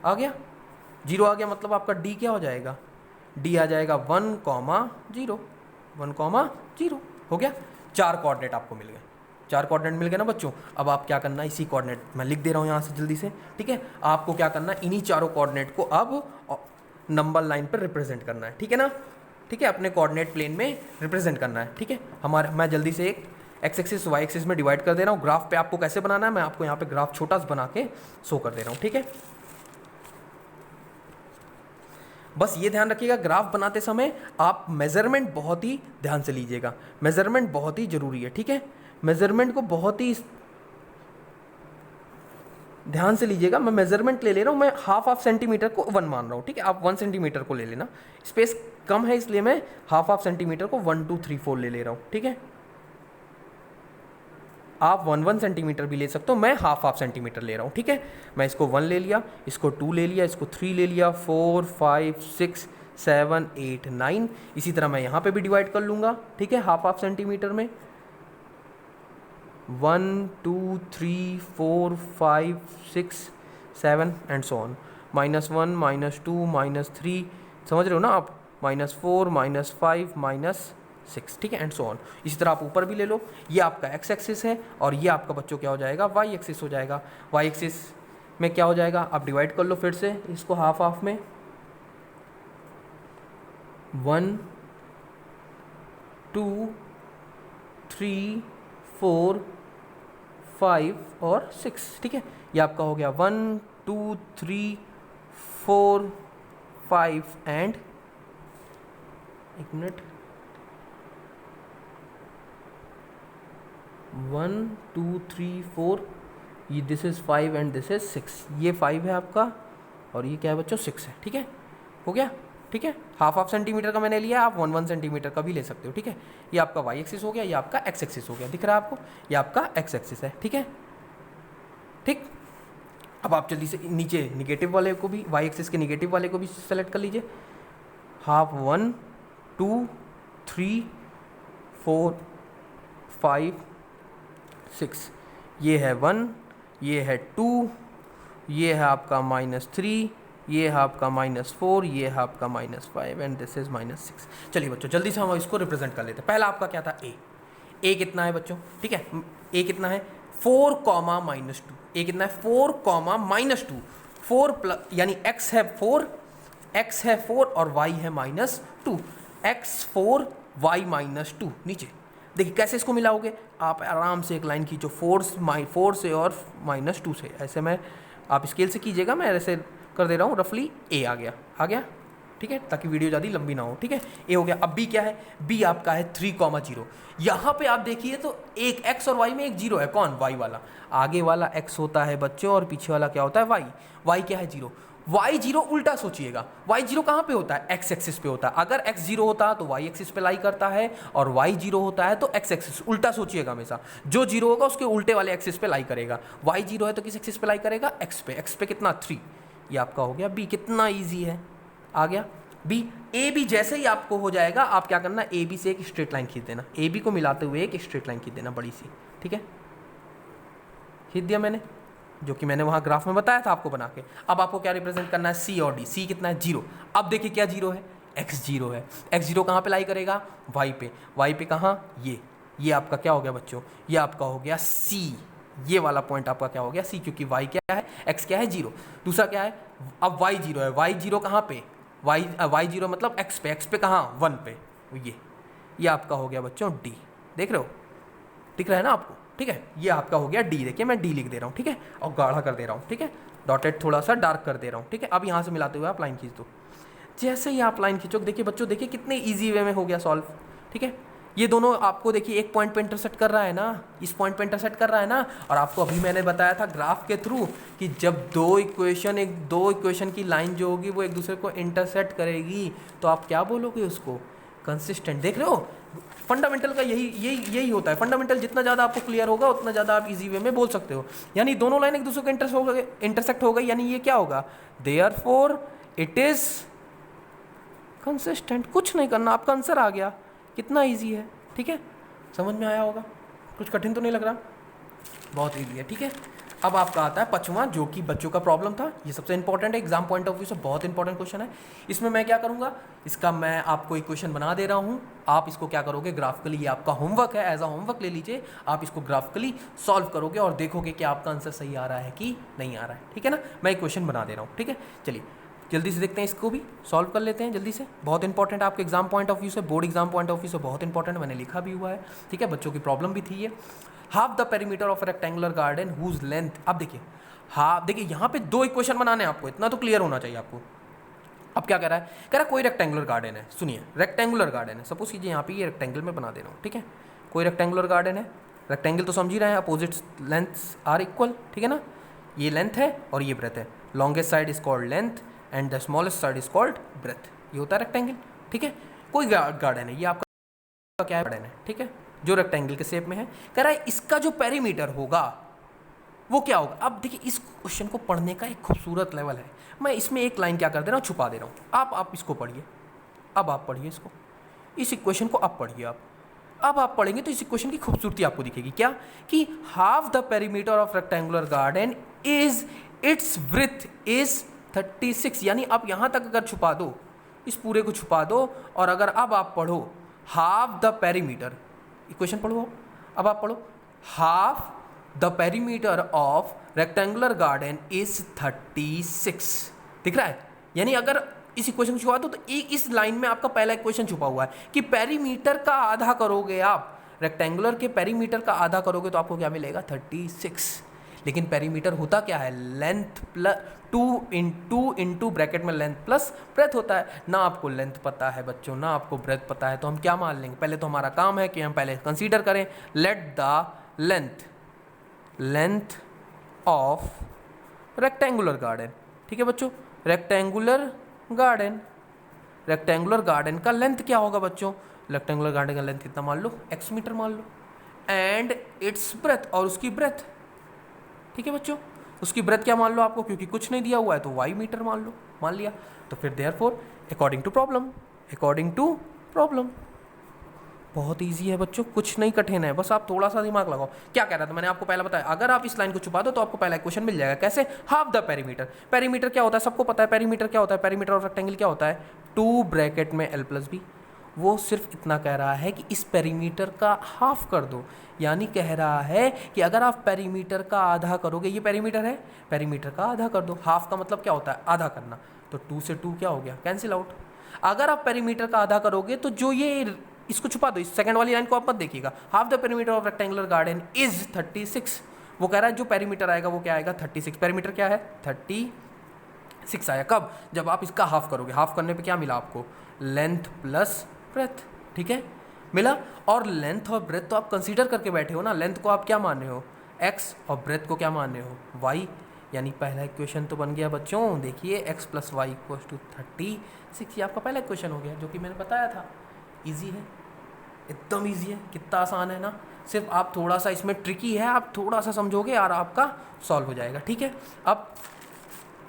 आ गया। 0 आ गया मतलब आपका d क्या हो जाएगा, d आ जाएगा 1,0, 1,0 हो गया। 4 कोऑर्डिनेट आपको मिल गए, 4 कोऑर्डिनेट मिल गए ना बच्चों। अब आप क्या करना है, इसी कोऑर्डिनेट मैं लिख दे रहा हूँ यहाँ से जल्दी से, ठीक है। आपको क्या करना है, इन्हीं चारों कोऑर्डिनेट को अब नंबर लाइन पर रिप्रेजेंट करना है, ठीक है ना, ठीक है, अपने कोऑर्डिनेट प्लेन में रिप्रेजेंट करना है, ठीक है। मैं जल्दी से एक एक्स एक्सिस वाई एक्सिस में डिवाइड कर दे रहा हूँ। ग्राफ पे आपको कैसे बनाना है, मैं आपको यहाँ पे ग्राफ छोटा सा बना के शो कर दे रहा हूँ, ठीक है। बस ये ध्यान रखिएगा, ग्राफ बनाते समय आप मेजरमेंट बहुत ही ध्यान से लीजिएगा, मेजरमेंट बहुत ही जरूरी है, ठीक है। मेजरमेंट को बहुत ही ध्यान से लीजिएगा। मैं मेजरमेंट ले रहा हूँ, मैं हाफ सेंटीमीटर को 1 मान रहा हूँ, ठीक है। आप 1 सेंटीमीटर को ले लेना, स्पेस कम है इसलिए मैं हाफ सेंटीमीटर को 1 2 3 4 ले रहा हूँ, ठीक है। आप 1 सेंटीमीटर भी ले सकते हो, मैं हाफ सेंटीमीटर ले रहा हूँ, ठीक है। मैं इसको 1 ले लिया, इसको 2 ले लिया, इसको 3 ले लिया, 4 5 6 7 8 9। इसी तरह मैं यहाँ पे भी डिवाइड कर लूँगा, ठीक है, हाफ सेंटीमीटर में 1 2 3 4 5 6 7 एंड सो ऑन, -1 -2 -3, समझ रहे हो ना आप, -4 -5 -6, ठीक है, एंड सो ऑन। इसी तरह आप ऊपर भी ले लो, ये आपका x एक्सिस है और ये आपका बच्चों क्या हो जाएगा, y एक्सिस हो जाएगा। y एक्सिस में क्या हो जाएगा, आप डिवाइड कर लो फिर से इसको हाफ में, 1 2 3 4 5 और 6, ठीक है। ये आपका हो गया 1 2 3 4 5 एंड, एक मिनट, 1 2 3 4, ये this is 5 and this is 6, ये 5 है आपका और ये क्या है बच्चों, 6 है, ठीक है, हो गया, ठीक है। हाफ सेंटीमीटर का मैंने लिया, आप 1 सेंटीमीटर का भी ले सकते हो, ठीक है। ये आपका वाई एक्सिस हो गया, ये आपका एक्स एक्सिस हो गया, दिख रहा है आपको, ये आपका एक्स एक्सिस है, ठीक है, ठीक। अब आप जल्दी से नीचे निगेटिव वाले को भी, वाई एक्सिस के निगेटिव वाले को भी सेलेक्ट कर लीजिए। हाफ 1 2 3 4 5 6, ये है 1, ये है 2, ये है आपका -3, ये है आपका -4, ये है आपका -5 एंड दिस इज -6। चलिए बच्चों जल्दी से हम इसको रिप्रेजेंट कर लेते हैं। पहला आपका क्या था, ए कितना है बच्चों, ठीक है, ए कितना है 4, -2, ए कितना है 4, -2, 4 प्लस यानी x है 4, x है 4 और y है -2, x 4 y -2। नीचे देखिए कैसे इसको मिलाओगे, आप आराम से एक लाइन खींचो, 4 से और -2 से, ऐसे में आप स्केल से कीजिएगा, मैं ऐसे कर दे रहा हूँ रफली। ए आ गया, ठीक है, ताकि वीडियो ज़्यादा लंबी ना हो, ठीक है। ए हो गया। अब बी क्या है, बी आपका है 3,0। यहाँ पे आप देखिए तो एक x और y में एक 0 है, कौन, y वाला, आगे वाला x होता है बच्चों और पीछे वाला क्या होता है, y क्या है 0, y0 उल्टा सोचिएगा, y0 कहाँ पे होता है, x एक्सिस पे होता है। अगर x 0 होता है तो y एक्सिस पे लाई करता है और y0 होता है तो x एक्सिस, उल्टा सोचिएगा हमेशा, जो 0 होगा उसके उल्टे वाले एक्सिस पे लाई करेगा। y0 है तो किस एक्सिस पे लाई करेगा, x पे कितना 3, ये आपका हो गया बी। कितना ईजी है, आ गया बी। ए बी जैसे ही आपको हो जाएगा, आप क्या करना, ए बी से एक स्ट्रेट लाइन खींच देना, ए बी को मिलाते हुए एक स्ट्रेट लाइन खींच देना बड़ी सी, ठीक है, खींच दिया मैंने, जो कि मैंने वहाँ ग्राफ में बताया था आपको बना के। अब आपको क्या रिप्रेजेंट करना है, सी और डी। सी कितना है 0, अब देखिए क्या 0 है, x 0 है, x 0 कहाँ पे लाई करेगा, y पे कहाँ, ये आपका क्या हो गया बच्चों, ये आपका हो गया सी, ये वाला पॉइंट आपका क्या हो गया सी, क्योंकि y क्या है, x क्या है 0, दूसरा क्या है, अब y 0 है, y 0 कहाँ पे, y 0 मतलब x पे कहाँ, 1 पे, ये आपका हो गया बच्चों डी, देख रहे हो, दिख रहा है ना आपको, ठीक है, ये आपका हो गया डी। देखिए मैं डी लिख दे रहा हूँ, ठीक है, और गाढ़ा कर दे रहा हूँ, ठीक है, डॉटेड थोड़ा सा डार्क कर दे रहा हूँ, ठीक है। अब यहाँ से मिलाते हुए आप लाइन खींच दो, जैसे ही आप लाइन खींचो, देखिए बच्चों, देखिए कितने ईजी वे में हो गया सॉल्व, ठीक है। ये दोनों आपको देखिए एक पॉइंट पे इंटरसेक्ट कर रहा है ना, इस पॉइंट पे इंटरसेक्ट कर रहा है ना, और आपको अभी मैंने बताया था ग्राफ के थ्रू कि जब दो इक्वेशन की लाइन जो होगी वो एक दूसरे को इंटरसेक्ट करेगी तो आप क्या बोलोगे उसको, कंसिस्टेंट। देख रहे हो, फंडामेंटल का यही होता है। फंडामेंटल जितना ज़्यादा आपको क्लियर होगा उतना ज़्यादा आप इजी वे में बोल सकते हो। यानी दोनों लाइन एक दूसरे को इंटरसेक्ट हो गई, यानी ये क्या होगा, देयरफॉर इट इज कंसिस्टेंट। कुछ नहीं करना, आपका आंसर आ गया। कितना ईजी है, ठीक है, समझ में आया होगा, कुछ कठिन तो नहीं लग रहा, बहुत ईजी है, ठीक है। अब आपका आता है पांचवा, जो कि बच्चों का प्रॉब्लम था। ये सबसे इंपॉर्टेंट है, एग्जाम पॉइंट ऑफ व्यू से बहुत इंपॉर्टेंट क्वेश्चन है। इसमें मैं क्या करूंगा, इसका मैं आपको एक क्वेश्चन बना दे रहा हूँ, आप इसको क्या करोगे, ग्राफिकली, ये आपका होमवर्क है, एज अ होमवर्क ले लीजिए। आप इसको ग्राफिकली सॉल्व करोगे और देखोगे कि आपका आंसर सही आ रहा है कि नहीं आ रहा है, ठीक है ना। मैं एक क्वेश्चन बना दे रहा हूँ, ठीक है। चलिए जल्दी से देखते हैं, इसको भी सॉल्व कर लेते हैं जल्दी से। बहुत इंपॉर्टेंट है आपके एग्जाम पॉइंट ऑफ व्यू से, board exam point of view से बहुत इंपॉर्टेंट, मैंने लिखा भी हुआ है, ठीक है। बच्चों की प्रॉब्लम भी थी ये। Half the perimeter of rectangular garden whose length, अब देखिए हाँ, देखिए यहाँ पे दो इक्वेशन बनाने हैं आपको, इतना तो क्लियर होना चाहिए आपको। अब क्या कह रहा है, कह रहा है कोई रेक्टेंगुलर गार्डन है, सुनिए रेक्टेंगुलर गार्डन है, सपोज कीजिए यहाँ पे ये रेक्टेंगल में बना दे रहा हूँ, ठीक है। कोई रेक्टेंगुलर गार्डन है, रेक्टेंगल तो समझ ही रहे हैं, अपोजिट लेंथ्स आर इक्वल, ठीक है ना। ये लेंथ है और ये ब्रेथ है, longest side is called length and the smallest side is called breadth, ये होता है रेक्टेंगल, ठीक है। कोई गार्डन है, ये आपका क्या गार्डन है, ठीक है, जो रेक्टेंगल के शेप में है। कह रहा है इसका जो पेरीमीटर होगा वो क्या होगा। अब देखिए इस क्वेश्चन को पढ़ने का एक खूबसूरत लेवल है, मैं इसमें एक लाइन क्या कर दे रहा हूँ, छुपा दे रहा हूँ। आप इसको पढ़िए, अब आप पढ़िए इसको, इस इक्वेशन को आप पढ़िए। अब आप पढ़ेंगे तो इस इक्वेशन की खूबसूरती आपको दिखेगी, क्या कि half the perimeter of rectangular garden is it's breath is 36, यानी आप यहाँ तक अगर छुपा दो, इस पूरे को छुपा दो, और अगर अब आप पढ़ो हाफ द पेरीमीटर, इक्वेशन पढ़ो, अब आप पढ़ो half the perimeter of rectangular garden is 36, दिख रहा है। यानी अगर इस इक्वेशन को छुपा दो तो एक इस लाइन में आपका पहला इक्वेशन छुपा हुआ है कि पेरीमीटर का आधा करोगे आप, रेक्टेंगुलर के पेरीमीटर का आधा करोगे तो आपको क्या मिलेगा, 36। लेकिन पेरीमीटर होता क्या है, लेंथ प्लस 2 इंटू ब्रैकेट में लेंथ प्लस ब्रेथ होता है। ना आपको लेंथ पता है बच्चों, ना आपको ब्रेथ पता है, तो हम क्या मान लेंगे, पहले तो हमारा काम है कि हम पहले कंसीडर करें, let the length of rectangular garden, ठीक है बच्चों। रेक्टेंगुलर गार्डन का लेंथ क्या होगा बच्चों, रेक्टेंगुलर गार्डन का लेंथ कितना मान लो, x मीटर मान लो, एंड इट्स ब्रेथ, और उसकी ब्रेथ, ठीक है बच्चों, उसकी ब्रेथ क्या मान लो आपको, क्योंकि कुछ नहीं दिया हुआ है तो y मीटर मान लो, मान लिया। तो फिर देयरफॉर अकॉर्डिंग टू प्रॉब्लम, बहुत इजी है बच्चों, कुछ नहीं कठिन है, बस आप थोड़ा सा दिमाग लगाओ। क्या कह रहा था मैंने आपको पहले बताया, अगर आप इस लाइन को छुपा दो तो आपको पहला क्वेश्चन मिल जाएगा, कैसे, हाफ द पेरीमीटर। पेरीमीटर क्या होता है, सबको पता है पेरीमीटर क्या होता है, पेरीमीटर ऑफ रेक्टेंगल क्या होता है, 2 ब्रैकेट में l प्लस बी। वो सिर्फ इतना कह रहा है कि इस पेरीमीटर का हाफ कर दो, यानी कह रहा है कि अगर आप पेरीमीटर का आधा करोगे, ये पेरीमीटर है, पेरीमीटर का आधा कर दो। हाफ का मतलब क्या होता है, आधा करना, तो 2 से 2 क्या हो गया, कैंसिल आउट। अगर आप पेरीमीटर का आधा करोगे तो जो ये, इसको छुपा दो, इस सेकंड वाली लाइन को आप मत देखिएगा, half the perimeter of rectangular garden is 36। वो कह रहा है जो पेरीमीटर आएगा वो क्या आएगा, 36। पेरीमीटर क्या है, 36 आया, कब, जब आप इसका हाफ करोगे। हाफ करने पे क्या मिला आपको, लेंथ प्लस ब्रेथ, ठीक है, मिला। और लेंथ और ब्रेथ तो आप कंसीडर करके बैठे हो ना, लेंथ को आप क्या मान रहे हो, x, और ब्रेथ को क्या मान रहे हो, y। यानी पहला इक्वेशन तो बन गया बच्चों, देखिए x + y = 36, ये आपका पहला इक्वेशन हो गया, जो कि मैंने बताया था। इजी है, एकदम इजी है, कितना आसान है ना। सिर्फ आप थोड़ा सा इसमें ट्रिकी है, आप थोड़ा सा समझोगे और आपका सॉल्व हो जाएगा, ठीक है। अब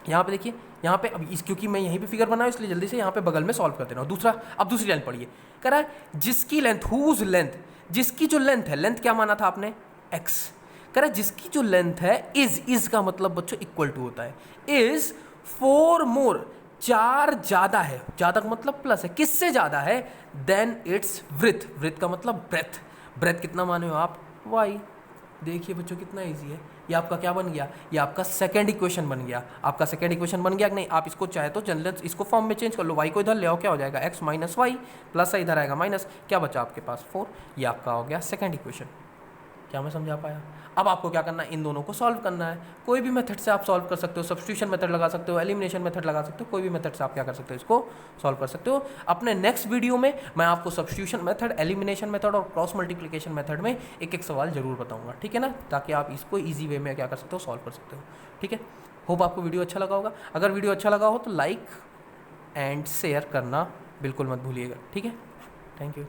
यहाँ पे देखिए, यहाँ पे अब क्योंकि मैं यहीं पे फिगर बनाया इसलिए जल्दी से यहाँ पे बगल में सॉल्व कर दे रहा हूँ। दूसरा, अब दूसरी लाइन पढ़िए, कह रहा है जिसकी लेंथ, हुज लेंथ, जिसकी जो लेंथ है, लेंथ क्या माना था आपने, x। कह रहा है जिसकी जो लेंथ है इज का मतलब बच्चों इक्वल टू होता है, इज 4 मोर, 4 ज़्यादा है, ज़्यादा का मतलब प्लस है, किससे ज़्यादा है, देन इट्स ब्रेथ का मतलब ब्रेथ कितना माने हो आप, y। देखिए बच्चों कितना इजी है, ये आपका क्या बन गया, ये आपका सेकंड इक्वेशन बन गया। आपका सेकंड इक्वेशन बन गया कि नहीं, आप इसको चाहे तो जनरल इसको फॉर्म में चेंज कर लो, y को इधर ले आओ, क्या हो जाएगा, x - y, प्लस इधर आएगा माइनस, क्या बचा आपके पास 4। ये आपका हो गया सेकंड इक्वेशन। क्या मैं समझा पाया। अब आपको क्या करना है, इन दोनों को सॉल्व करना है। कोई भी मेथड से आप सॉल्व कर सकते हो, सब्स्टिट्यूशन मेथड लगा सकते हो, एलिमिनेशन मेथड लगा सकते हो, कोई भी मेथड से आप क्या कर सकते हो, इसको सॉल्व कर सकते हो। अपने नेक्स्ट वीडियो में मैं आपको सब्स्टिट्यूशन मेथड, एलिमिनेशन मेथड और क्रॉस मल्टीप्लिकेशन मेथड में एक एक सवाल जरूर बताऊंगा, ठीक है ना, ताकि आप इसको ईजी वे में क्या कर सकते हो, सॉल्व कर सकते हो, ठीक है। होप आपको वीडियो अच्छा लगा होगा। अगर वीडियो अच्छा लगा हो तो लाइक एंड शेयर करना बिल्कुल मत भूलिएगा, ठीक है। Thank you.